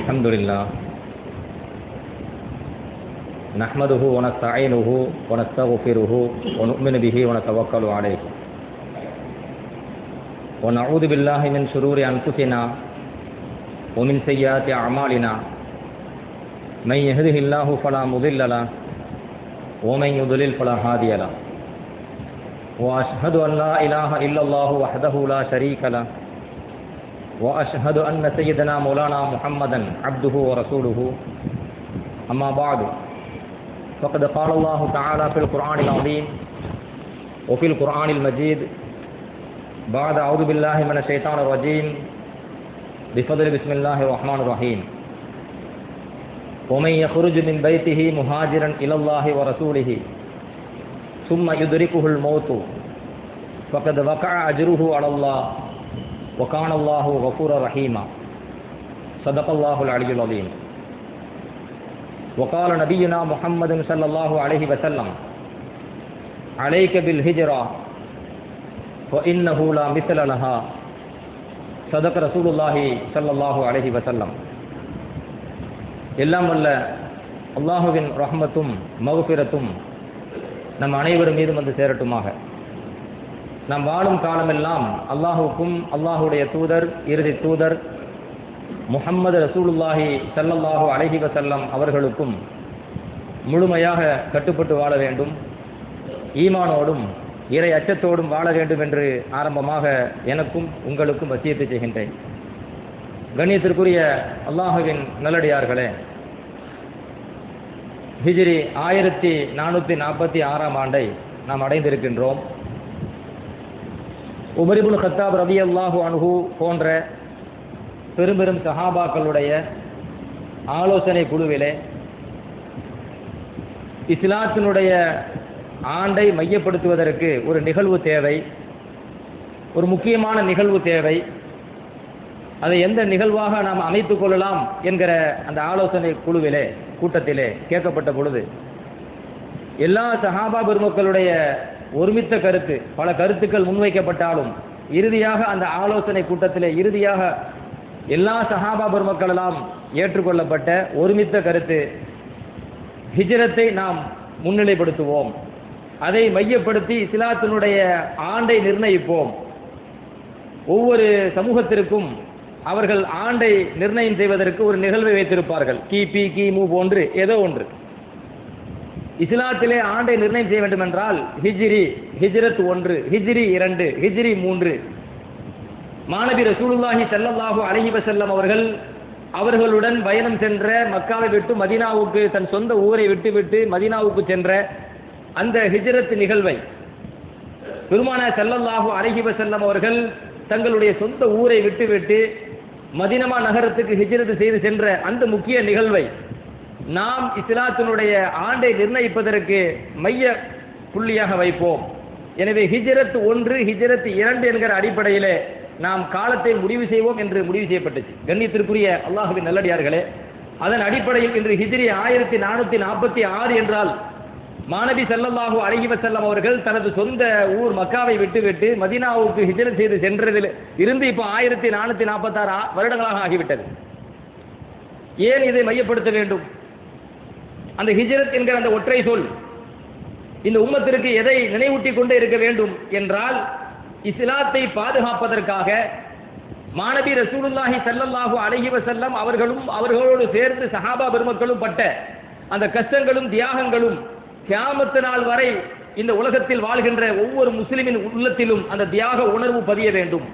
الحمد لله نحمده ونستعينه ونستغفره ونؤمن به ونتوكل عليه ونعوذ بالله من شرور أنفسنا ومن سيئات أعمالنا من يهده الله فلا مضل له ومن يضلل فلا هادي له وأشهد أن لا إله إلا الله وحده لا شريك له وأشهد أن سيدنا مولانا محمدا عبده ورسوله أما بعد فقد قال الله تعالى في القرآن العظيم وفي القرآن المجيد بعد أعوذ بالله من الشيطان الرجيم بفضل بسم الله الرحمن الرحيم ومن يخرج من بيته مهاجرا إلى الله ورسوله ثم يدركه الموت فقد وقع أجره على الله وكان الله غفورا رحيما صدق الله العلي العظيم وقال نبينا محمد صلى الله عليه وسلم عليك بالهجرة فإنه لا مثل لها صدق رسول الله صلى الله عليه وسلم எல்லாம் வல்ல அல்லாஹுவின் ரஹ்மத்தும் மக்ஃபிரத்தும் நம் அனைவரும் மீதும் வந்து சேரட்டுமாக. நாம் வாழும் காலமெல்லாம் அல்லாஹுக்கும் அல்லாஹுடைய தூதர் இறுதி தூதர் முஹம்மது ரசூலுல்லாஹி ஸல்லல்லாஹு அலைஹி வஸல்லம் அவர்களுக்கும் முழுமையாக கட்டுப்பட்டு வாழ வேண்டும், ஈமானோடும் இறை அச்சத்தோடும் வாழ வேண்டும் என்று ஆரம்பமாக எனக்கும் உங்களுக்கும் வசியத்தை செய்கின்றேன். கண்ணியத்திற்குரிய அல்லாஹுவின் நல்லடியார்களே, ஹிஜ்ரி 1446 ஆண்டை நாம் அடைந்திருக்கின்றோம். உமர் இப்னு கத்தாப் ரலியல்லாஹு அன்ஹு போன்ற பெரும் சஹாபாக்களுடைய ஆலோசனை குழுவிலே இஸ்லாத்தினுடைய ஆண்டை மையப்படுத்துவதற்கு ஒரு நிகழ்வு தேவை, ஒரு முக்கியமான நிகழ்வு தேவை. அதை எந்த நிகழ்வாக நாம் அமைத்துக் கொள்ளலாம் என்கிற அந்த ஆலோசனை குழுவிலே கூட்டத்திலே கேட்கப்பட்ட பொழுது எல்லா சஹாபா பெருமக்களுடைய ஒருமித்த கருத்து, பல கருத்துக்கள் முன்வைக்கப்பட்டாலும் இறுதியாக அந்த ஆலோசனை கூட்டத்திலே இறுதியாக எல்லா சஹாபா பெருமக்களெல்லாம் ஏற்றுக்கொள்ளப்பட்ட ஒருமித்த கருத்து, ஹிஜ்ரத்தை நாம் முன்னிலைப்படுத்துவோம், அதை மையப்படுத்தி இஸ்லாத்தினுடைய ஆண்டை நிர்ணயிப்போம். ஒவ்வொரு சமூகத்திற்கும் அவர்கள் ஆண்டை நிர்ணயம் செய்வதற்கு ஒரு நிகழ்வை வைத்திருப்பார்கள். கிபி கிமு போன்று ஏதோ ஒன்று. இஸ்லாத்திலே ஆண்டை நிர்ணயம் செய்ய வேண்டும் என்றால் ஹிஜ்ரத் 1, ஹிஜ்ரி 2, ஹிஜ்ரி 3. மாநபி ரசூலுல்லாஹி ஸல்லல்லாஹு அலைஹி வஸல்லம் அவர்களுடன் பயணம் சென்ற, மக்காவை விட்டு மதீனாவுக்கு தன் சொந்த ஊரை விட்டுவிட்டு மதீனாவுக்கு சென்ற அந்த ஹிஜ்ரத் நிகழ்வை பெருமானார் ஸல்லல்லாஹு அலைஹி வஸல்லம் அவர்கள் தங்களுடைய சொந்த ஊரை விட்டுவிட்டு மதீனா நகரத்துக்கு ஹிஜ்ரத் செய்து சென்ற அந்த முக்கிய நிகழ்வை நாம் இஸ்லாத்தினுடைய ஆண்டை நிர்ணயிப்பதற்கு மைய புள்ளியாக வைப்போம். எனவே ஹிஜ்ரத் 1, ஹிஜ்ரத் 2 என்கிற அடிப்படையிலே நாம் காலத்தை முடிவு செய்வோம் என்று முடிவு செய்யப்பட்டுச்சு. கண்ணியத்திற்குரிய அல்லாஹ்வின் நல்லடியார்களே, அதன் அடிப்படையில் இன்று ஹிஜ்ரி 1446 என்றால் மாநபி ஸல்லல்லாஹு அலைஹி வஸல்லம் அவர்கள் தனது சொந்த ஊர் மக்காவை விட்டுவிட்டு மதீனாவுக்கு ஹிஜ்ரத் செய்து சென்றதில் இருந்து இப்போ 1446 வருடங்களாக ஆகிவிட்டது. ஏன் இதை மையப்படுத்த வேண்டும்? அந்த ஹிஜ்ரத் என்கிற அந்த ஒற்றை சொல் இந்த உம்மத்திற்கு எதை நினைவூட்டிக் கொண்டே இருக்க வேண்டும் என்றால், இஸ்லாத்தை பாதுகாப்பதற்காக மாநபி ரசூலுல்லாஹி ஸல்லல்லாஹு அலைஹி வஸல்லம் அவர்களும் அவர்களோடு சேர்ந்து சஹாபா பெருமக்களும் பட்ட அந்த கஷ்டங்களும் தியாகங்களும் கியாமத்து நாள் வரை இந்த உலகத்தில் வாழ்கின்ற ஒவ்வொரு முஸ்லிமின் உள்ளத்திலும் அந்த தியாக உணர்வு பதிய வேண்டும்.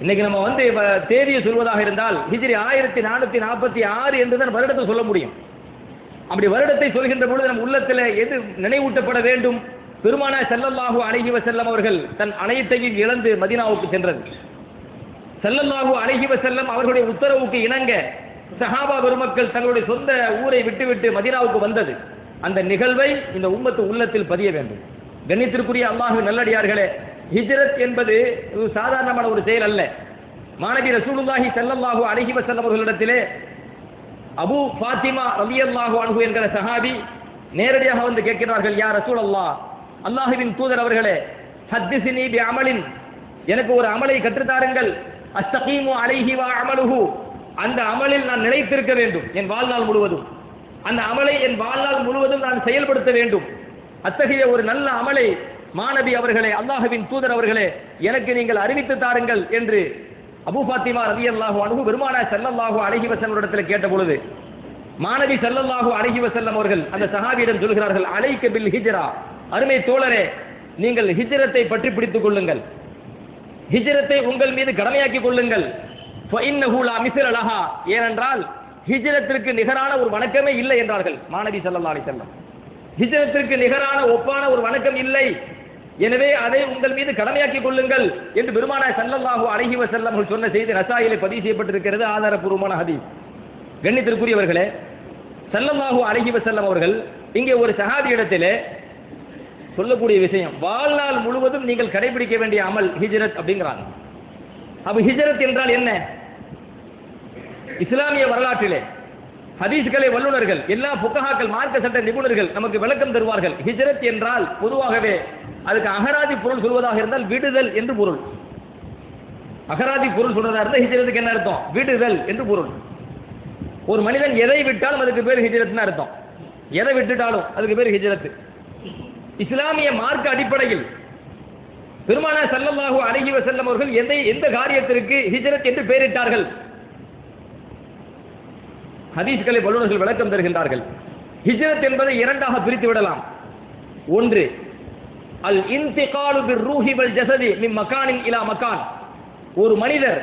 இன்னைக்கு நம்ம தேதியை சொல்வதாக இருந்தால் ஹிஜ்ரி 1446 என்றுதான் வருடத்தை சொல்ல முடியும். அப்படி வருடத்தை சொல்கின்ற பொழுது நம் உள்ளத்தில் எது நினைவூட்டப்பட வேண்டும்? பெருமானார் ஸல்லல்லாஹு அலைஹி வஸல்லம் அவர்கள் தன் அனைத்தையும் இழந்து மதீனாவுக்கு சென்றது. ஸல்லல்லாஹு அலைஹி வஸல்லம் அவர்களுடைய உத்தரவுக்கு இணங்க சஹாபா பெருமக்கள் தங்களுடைய சொந்த ஊரை விட்டுவிட்டு மதீனாவுக்கு வந்தது. அந்த நிகழ்வை இந்த உம்மத்து உள்ளத்தில் பதிய வேண்டும். கண்ணியத்திற்குரிய அல்லாஹ்வின் நல்லடியார்களே, ஹிஜ்ரத் என்பது சாதாரணமான ஒரு செயல் அல்ல. மாநபி ரசூலுல்லாஹி ஸல்லல்லாஹு அலைஹி வஸல்லம் அவர்களிடத்திலே அபூ ஃபாத்திமா ரலியல்லாஹு அன்ஹு என்கிற சஹாபி நேரடியாக வந்து கேட்கிறார்கள், யா ரசூலல்லாஹ், அல்லாஹ்வின் தூதர் அவர்களே, ஹத்திஸ்னி பி அமலின், எனக்கு ஒரு அமலை கற்றுத்தாருங்கள், அஸ்தகீமு அலைஹி வ அமலுஹு, அந்த அமலில் நான் நிலைத்திருக்க வேண்டும் என் வாழ்நாள் முழுவதும். அந்த அமலை என் வாழ்நாள் முழுவதும் நான் செயல்படுத்த வேண்டும். அத்தகைய ஒரு நல்ல அமலை மாநபி அவர்களே, அல்லாஹ்வின் தூதர் அவர்களே, எனக்கு நீங்கள் அறிவித்து தாருங்கள் என்று அபூ ஃபாத்திமா ரலியல்லாஹு அன்ஹு பெருமானார் ஸல்லல்லாஹு அலைஹி வஸல்லம் இடத்தில் கேட்ட பொழுது மாநபி ஸல்லல்லாஹு அலைஹி வஸல்லம் அவர்கள் அந்த சஹாபியிடம் சொல்கிறார்கள், அலைக பில் ஹிஜ்ரா, அருமை தோழரே, நீங்கள் ஹிஜ்ரத்தை பற்றி பிடித்துக் கொள்ளுங்கள், ஹிஜ்ரத்தை உங்கள் மீது கடமையாக்கிக் கொள்ளுங்கள். ஃபஇன்னஹு லா மிஸ்ல லஹா, ஏனென்றால் ஹிஜ்ரத்திற்கு நிகரான ஒரு வணக்கமே இல்லை என்றார்கள் மாநபி ஸல்லல்லாஹு அலைஹி வஸல்லம். ஹிஜ்ரத்திற்கு நிகரான ஒப்பான ஒரு வணக்கம் இல்லை, எனவே அதை உங்கள் மீது கடமையாக்கிக் கொள்ளுங்கள் என்று பெருமானார் ஸல்லல்லாஹு அலைஹி வஸல்லம் அவர்கள் சொன்ன செய்தி நசாயிலே பதிவு செய்யப்பட்டிருக்கிறது. ஆதாரபூர்வமான ஹதீஸ். கண்ணியத்திற்குரியவர்களே, ஸல்லல்லாஹு அலைஹி வஸல்லம் அவர்கள் இங்கே ஒரு சஹாபியிடத்திலே சொல்லக்கூடிய விஷயம், வாழ்நாள் முழுவதும் நீங்கள் கடைபிடிக்க வேண்டிய அமல் ஹிஜ்ரத் அப்படிங்கிறாங்க. அப்ப ஹிஜ்ரத் என்றால் என்ன? இஸ்லாமிய வரலாற்றிலே ஹதீஸ்களை வல்லுநர்கள், எல்லா புக்கஹாக்கள், மார்க்க சட்ட நிபுணர்கள் நமக்கு விளக்கம் தருவார்கள். ஹிஜ்ரத் என்றால் பொதுவாகவே அதுக்கு அகராதி பொருள் சொல்வதாக இருந்தால் விடுதல் என்று பொருள். அகராதி பொருள் சொல்வதாக இருந்தால் ஹிஜ்ரத்துக்கு என்ன அர்த்தம்? விடுதல் என்று பொருள். ஒரு மனிதன் எதை விட்டாலும் அதுக்கு பேர் ஹிஜ்ரத்னு அர்த்தம். எதை விட்டுட்டாலும் அதுக்கு பேர் ஹிஜ்ரத். இஸ்லாமிய மார்க்க அடிப்படையில் பெருமானார் ஸல்லல்லாஹு அலைஹி வஸல்லம் அவர்கள் எந்த காரியத்திற்கு ஹிஜ்ரத் என்று பெயரிட்டார்கள்? ஹதீஸ்களை வல்லுநர்கள் விளக்கம் தருகின்றார்கள். ஹிஜ்ரத் என்பதை இரண்டாக பிரித்து விடலாம். ஒன்று, அல் இன்திகாலு பிர்ரூஹி வல் ஜஸதி மின் மகானின் இலா மகான், ஒரு மனிதர்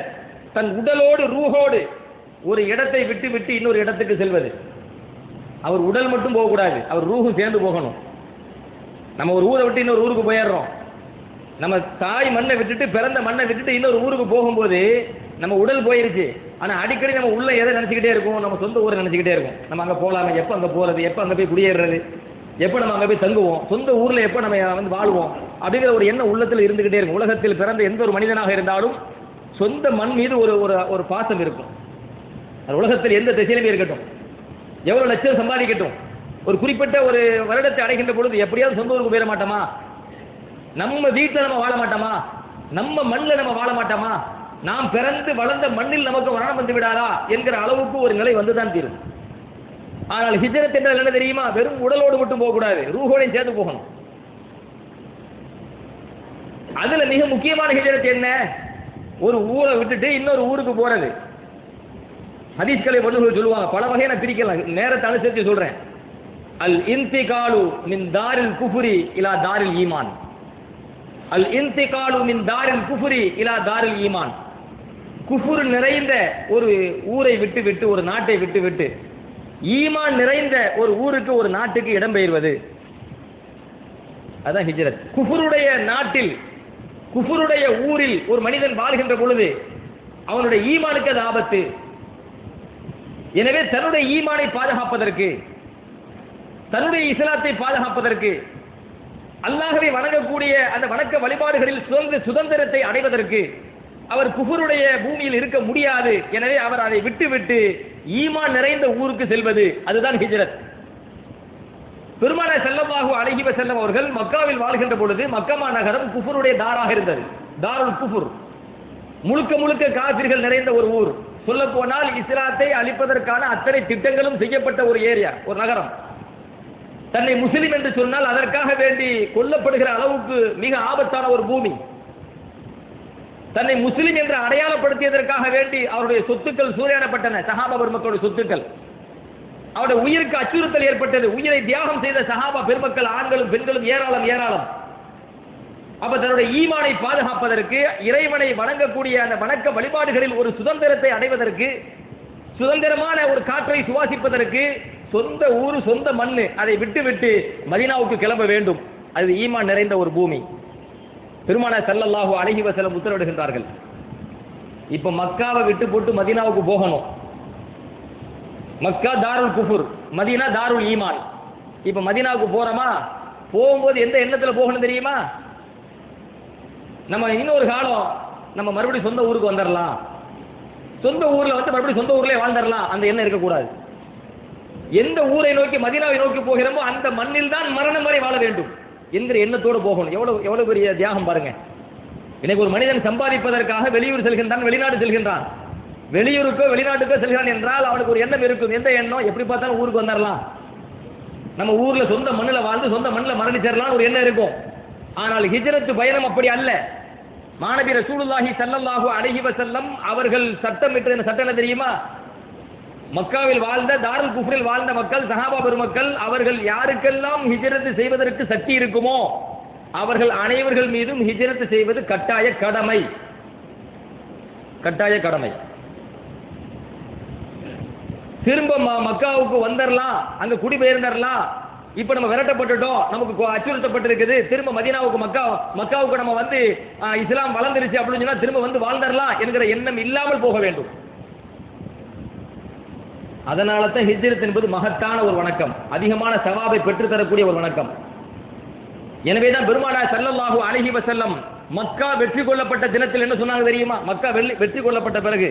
தன் உடலோடு ரூஹோடு ஒரு இடத்தை விட்டு விட்டு இன்னொரு இடத்துக்கு செல்வது. அவர் உடல் மட்டும் போகக்கூடாது, அவர் ரூஹும் சேர்ந்து போகணும். நம்ம ஒரு ஊரை விட்டு இன்னொரு ஊருக்கு போயிடுறோம். நம்ம தாய் மண்ணை விட்டுட்டு, பிறந்த மண்ணை விட்டுட்டு இன்னொரு ஊருக்கு போகும்போது நம்ம உடல் போயிருச்சு, ஆனா அடிக்கடி நம்ம உள்ள எதை நினைச்சுக்கிட்டே இருக்கும்? நம்ம சொந்த ஊரை நினைச்சுக்கிட்டே இருக்கும். நம்ம அங்க போலாமே, எப்ப அங்க போறது, எப்ப அங்க போய் குடியேறது, எப்ப நம்ம அங்க போய் தங்குவோம், சொந்த ஊர்ல எப்ப நம்ம வந்து வாழ்வோம் அப்படிங்கிற ஒரு எண்ணம் உள்ளத்தில் இருந்துகிட்டே இருக்கும். உலகத்தில் பிறந்த எந்த ஒரு மனிதனாக இருந்தாலும் சொந்த மண் மீது ஒரு ஒரு பாசம் இருக்கும். அது உலகத்தில் எந்த திசையிலுமே இருக்கட்டும், எவ்வளவு லட்சம் சம்பாதிக்கட்டும், ஒரு குறிப்பிட்ட ஒரு வருடத்தை அடைகின்ற பொழுது எப்படியாவது சொந்த ஊருக்கு போயிட மாட்டோமா? நம்ம வீட்டில் நம்ம வாழ மாட்டோமா? நம்ம மண்ணில் நம்ம வாழ மாட்டோமா? நாம் பிறந்து வளர்ந்த மண்ணில் நமக்கு மரணம் வந்து விடாதா என்கிற அளவுக்கு ஒரு நிலை வந்துதான் தீரும். ஆனால் ஹிஜ்ரத் என்றால் என்ன தெரியுமா? வெறும் உடலோடு மட்டும் போகக்கூடாது, ரூஹோடையும் சேர்த்து போகணும். அதுல மிக முக்கியமான ஹிஜ்ரத் என்ன? ஒரு ஊரை விட்டுட்டு இன்னொரு ஊருக்கு போறது. ஹதீஸ்களை வல்லுநர்கள் சொல்லுவாங்க, பல வகையான பிரிக்கலாம், நேரத்தை அனுசரித்து சொல்றேன். அல் இன்திகாலு மின் தாரில் குஃப்ரி இலா தாரில் ஈமான். அல் இன்திகாலு மின் தாரில் குஃப்ரி இலா தாரில் ஈமான். குஃபுர் நிறைந்த ஒரு ஊரை விட்டு விட்டு, ஒரு நாட்டை விட்டு விட்டு ஈமான் நிறைந்த ஒரு ஊருக்கு, ஒரு நாட்டுக்கு இடம்பெயர்வது, அதான் ஹிஜ்ரத். குஃபுருடைய நாட்டில், குஃபுருடைய ஊரில் ஒரு மனிதன் வாழ்கின்ற பொழுது அவனுடைய ஈமானுக்கு அது ஆபத்து. எனவே தன்னுடைய ஈமானை பாதுகாப்பதற்கு, தன்னுடைய இஸ்லாத்தை பாதுகாப்பதற்கு, அல்லாஹ்வை வணங்கக்கூடிய அந்த வணக்க வழிபாடுகளில் சுதந்திரத்தை அடைவதற்கு அவர் குஃபருடைய பூமியில் இருக்க முடியாது. எனவே அவர் அதை விட்டு ஈமான் நிறைந்த ஊருக்கு செல்வது, அதுதான் ஹிஜ்ரத். பெருமானார் ஸல்லல்லாஹு அலைஹி வஸல்லம் அவர்கள் மக்காவில் வாழ்கின்ற பொழுது மக்கமா நகரம் குஃபருடைய தாராக இருந்தது. தாருல் குஃபுர், முழுக்க முழுக்க காபிர்கள் நிறைந்த ஒரு ஊர். சொல்ல போனால் இஸ்லாத்தை அழிப்பதற்கான அத்தனை திட்டங்களும் செய்யப்பட்ட ஒரு ஏரியா, ஒரு நகரம். தன்னை முஸ்லிம் என்று சொன்னால் அதற்காக வேண்டி கொல்லப்படுகிற அளவுக்கு மிக ஆபத்தான ஒரு பூமி. தன்னை முஸ்லிம் என்று அடையாளப்படுத்தியதற்காக வேண்டி அவருடைய சொத்துக்கள் சூறையாடப்பட்டன, சஹாபா பெருமக்களுடைய சொத்துக்கள். அவருடைய உயிருக்கு அச்சுறுத்தல் ஏற்பட்டது. உயிரை தியாகம் செய்த சஹாபா பெருமக்கள், ஆண்களும் பெண்களும் ஏராளம் ஏராளம். அப்ப தன்னுடைய ஈமானை பாதுகாப்பதற்கு, இறைவனை வணங்கக்கூடிய அந்த வணக்க வழிபாடுகளில் ஒரு சுதந்திரத்தை அடைவதற்கு, சுதந்திரமான ஒரு காற்றை சுவாசிப்பதற்கு சொந்த ஊரு, சொந்த மண்ணு, அதை விட்டு மதீனாவுக்கு கிளம்ப வேண்டும். அது ஈமான் நிறைந்த ஒரு பூமி. பெருமானார் ஸல்லல்லாஹு அலைஹி வஸல்லம் உத்தரவிடுகின்றார்கள், இப்ப மக்காவை விட்டு போட்டு மதீனாவுக்கு போகணும். மக்கா தாருல் குஃபுர், மதீனா தாருல் ஈமான். இப்ப மதீனாவுக்கு போறோமா? போகும்போது எந்த எண்ணத்துல போகணும் தெரியுமா? நம்ம இன்னொரு காலம் நம்ம மறுபடியும் சொந்த ஊருக்கு வந்துடலாம், சொந்த ஊர்ல வந்து மறுபடியும் சொந்த ஊர்லயே வாழ்ந்துடலாம், அந்த எண்ணம் இருக்கக்கூடாது. எந்த ஊரை நோக்கி, மதீனாவை நோக்கி போகிறோமோ அந்த மண்ணில் தான் மரணம் வரை வாழ வேண்டும் என்கிற எண்ணத்தோடு போகணும். எவ்வளவு பெரிய தியாகம் பாருங்க. இன்னைக்கு ஒரு மனிதன் சம்பாதிப்பதற்காக வெளியூர் செல்கின்றான், வெளிநாடு செல்கின்றான். வெளியூருக்கோ வெளிநாட்டுக்கோ செல்கிறான் என்றால் அவனுக்கு ஒரு எண்ணம் இருக்கும். எந்த எண்ணம்? எப்படி பார்த்தாலும் ஊருக்கு வந்துடலாம், நம்ம ஊர்ல சொந்த மண்ணில் வாழ்ந்து சொந்த மண்ணில் மரணிச்சிடலாம் ஒரு எண்ணம் இருக்கும். ஆனால் ஹிஜ்ரத் பயணம் அப்படி அல்ல. மாநபி ரசூலுல்லாஹி ஸல்லல்லாஹு அலைஹி வஸல்லம் அவர்கள் சட்டமிட்ட சட்டம் என்ன தெரியுமா? மக்காவில் வாழ்ந்த, தாருல் குஃப்ரில் வாழ்ந்த மக்கள், சஹாபா பெருமக்கள், அவர்கள் யாருக்கெல்லாம் ஹிஜ்ரத் செய்வதற்கு சக்தி இருக்குமோ அவர்கள் அனைவர்கள் மீதும் ஹிஜ்ரத் செய்வது கட்டாய கடமை. கட்டாய கடமை. திரும்ப மக்காவுக்கு வந்துடலாம், அங்க குடிபெயர்ந்தரலாம். இப்ப நம்ம விரட்டப்பட்டுட்டோம், நமக்கு அச்சுறுத்தப்பட்டிருக்குது, திரும்ப மதீனாவுக்கு மக்காவுக்கு நம்ம வந்து இஸ்லாம் வளர்ந்துருச்சு அப்படின்னு சொன்னா திரும்ப வந்து வாழ்ந்துடலாம் என்கிற எண்ணம் இல்லாமல் போக வேண்டும். அதனால தான் ஹிஜ்ரத் என்பது மகத்தான ஒரு வணக்கம், அதிகமான சவாபை பெற்றுத்தரக்கூடிய ஒரு வணக்கம். எனவேதான் பெருமானார் ஸல்லல்லாஹு அலைஹி வஸல்லம் மக்கா வெற்றி கொள்ளப்பட்ட தினத்தில் என்ன சொன்னாங்க தெரியுமா? மக்கா வெற்றி கொள்ளப்பட்ட பிறகு,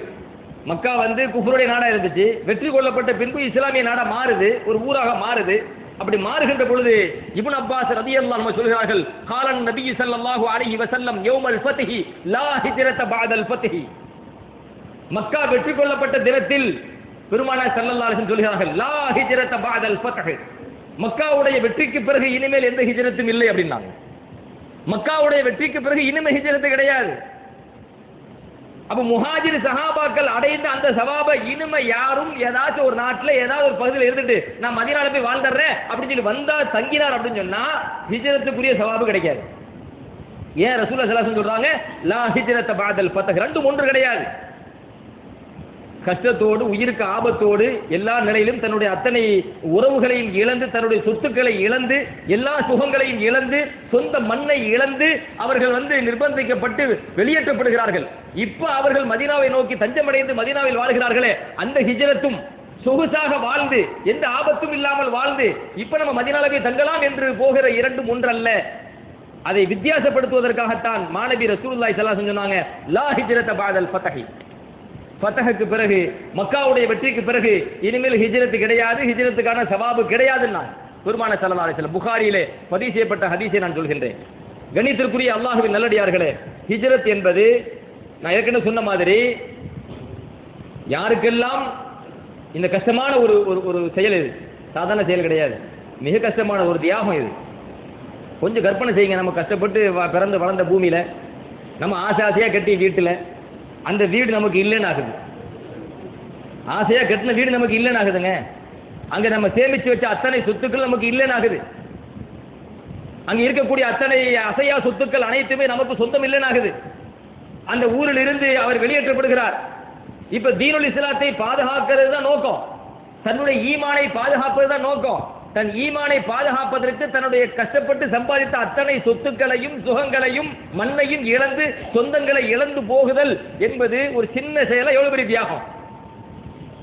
மக்கா வந்து குஃப்ருடைய நாடா இருந்துச்சு, வெற்றி கொள்ளப்பட்ட பின்பு இஸ்லாமிய நாடா மாறுது, ஒரு ஊராக மாறுது. அப்படி மாறுகின்ற பொழுது இப்னு அப்பாஸ் ரலியல்லாஹு அன்ஹு சொல்கிறார்கள், காலன் நபி ஸல்லல்லாஹு அலைஹி வஸல்லம் யௌமல் ஃபத்ஹி லா ஹிஜ்ரத பஅதல் ஃபத்ஹி. மக்கா வெற்றி கொள்ளப்பட்ட தினத்தில் பெருமானார் ஸல்லல்லாஹு அலைஹி வஸல்லம் சொல்கிறார்கள், லா ஹிஜ்ரத பஅதல் ஃபத்ஹ். மக்காவுடைய வெற்றிக்கு பிறகு இனிமேல் எந்த ஹிஜ்ரத்தும் இல்லை அப்படின்னாங்க. மக்காவுடைய வெற்றிக்கு பிறகு இனிமே ஹிஜ்ரத் கிடையாது. அப்ப முஹாஜிர் சஹாபாக்கள் அடைந்த அந்த சவாபை இனிமே யாரும் ஏதாச்சும் ஒரு நாட்டில் ஏதாவது ஒரு பகுதியில் இருந்துட்டு நான் மதீனால போய் வாழ்ந்துடுறேன் அப்படின்னு சொல்லி வந்தா தங்கினார் அப்படின்னு சொன்னா ஹிஜ்ரத்துக்குரிய சவாபு கிடைக்காது. ஏன் ரசூலுல்லாஹி ஸல்லல்லாஹு அலைஹி வஸல்லம் சொல்றாங்க லா ஹிஜ்ரத பஅதல் ஃபத்ஹ்? ரெண்டும் ஒன்று கிடையாது. கஷ்டத்தோடு, உயிருக்கு ஆபத்தோடு, எல்லா நிலையிலும் தன்னுடைய அத்தனை உறவுகளையும் இழந்து, தன்னுடைய சொத்துக்களை இழந்து, எல்லா சுகங்களையும் இழந்து, சொந்த மண்ணை இழந்து அவர்கள் வந்து நிர்பந்திக்கப்பட்டு வெளியேற்றப்படுகிறார்கள். இப்ப அவர்கள் மதீனாவை நோக்கி தஞ்சமடைந்து மதீனாவில் வாழ்கிறார்களே, அந்த ஹிஜ்ரத்தும் சொகுசாக வாழ்ந்து எந்த ஆபத்தும் இல்லாமல் வாழ்ந்து இப்ப நம்ம மதீனாவை தங்கலாம் என்று போகிற இரண்டும் ஒன்றல்ல. அதை வித்தியாசப்படுத்துவதற்காகத்தான் மாநபி ரசூலுல்லாஹி ஸல்லல்லாஹு அலைஹி வஸல்லம் சொன்னாங்க, லா ஹிஜ்ரத பஅதல் ஃபத்ஹி. ஃபத்ஹுக்கு பிறகு, மக்காவுடைய வெற்றிக்கு பிறகு இனிமேல் ஹிஜ்ரத் கிடையாது, ஹிஜ்ரத்துக்கான சவாபு கிடையாதுன்னா பெருமானார் ஸல்லல்லாஹு அலைஹி வஸல்லம் புகாரியிலே பதிவு செய்யப்பட்ட ஹதீஸை நான் சொல்கின்றேன். கண்ணியத்திற்குரிய அல்லாஹ்வின் நல்லடியார்களே, ஹிஜ்ரத் என்பது நான் ஏற்கனவே சொன்ன மாதிரி யாருக்கெல்லாம் இந்த கஷ்டமான ஒரு செயல், இது சாதாரண செயல் கிடையாது, மிக கஷ்டமான ஒரு தியாகம் இது. கொஞ்சம் கற்பனை செய்யுங்க, நம்ம கஷ்டப்பட்டு பிறந்து வளர்ந்த பூமியில நம்ம ஆசையா கட்டி வீட்டில் அந்த வீடு நமக்கு இல்லைன்னு ஆகுது. ஆசையா கட்டின வீடு நமக்கு இல்லைன்னு ஆகுதுங்க. அங்க நம்ம சேமிச்சு வச்ச அத்தனை சொத்துக்கள் நமக்கு இல்லைன்னு ஆகுது. அங்க இருக்கக்கூடிய அத்தனை அசையா சொத்துக்கள் அனைத்துமே நமக்கு சொந்தம் இல்லைன்னு ஆகுது. அந்த ஊரில் இருந்து அவர் வெளியேற்றப்படுகிறார். இப்ப தீனுல் இஸ்லாத்தை பாதுகாக்கிறது தான் நோக்கம், தன்னுடைய ஈமானை பாதுகாப்பது தான் நோக்கம். தன் ஈமானை பாதுகாப்பதற்கு தன்னுடைய கஷ்டப்பட்டு சம்பாதித்த அத்தனை சொத்துக்களையும் சுகங்களையும் மண்ணையும் இழந்து சொந்தங்களை இழந்து போகுதல் என்பது ஒரு சின்ன செயலை எவ்வளவு பெரிய தியாகம்.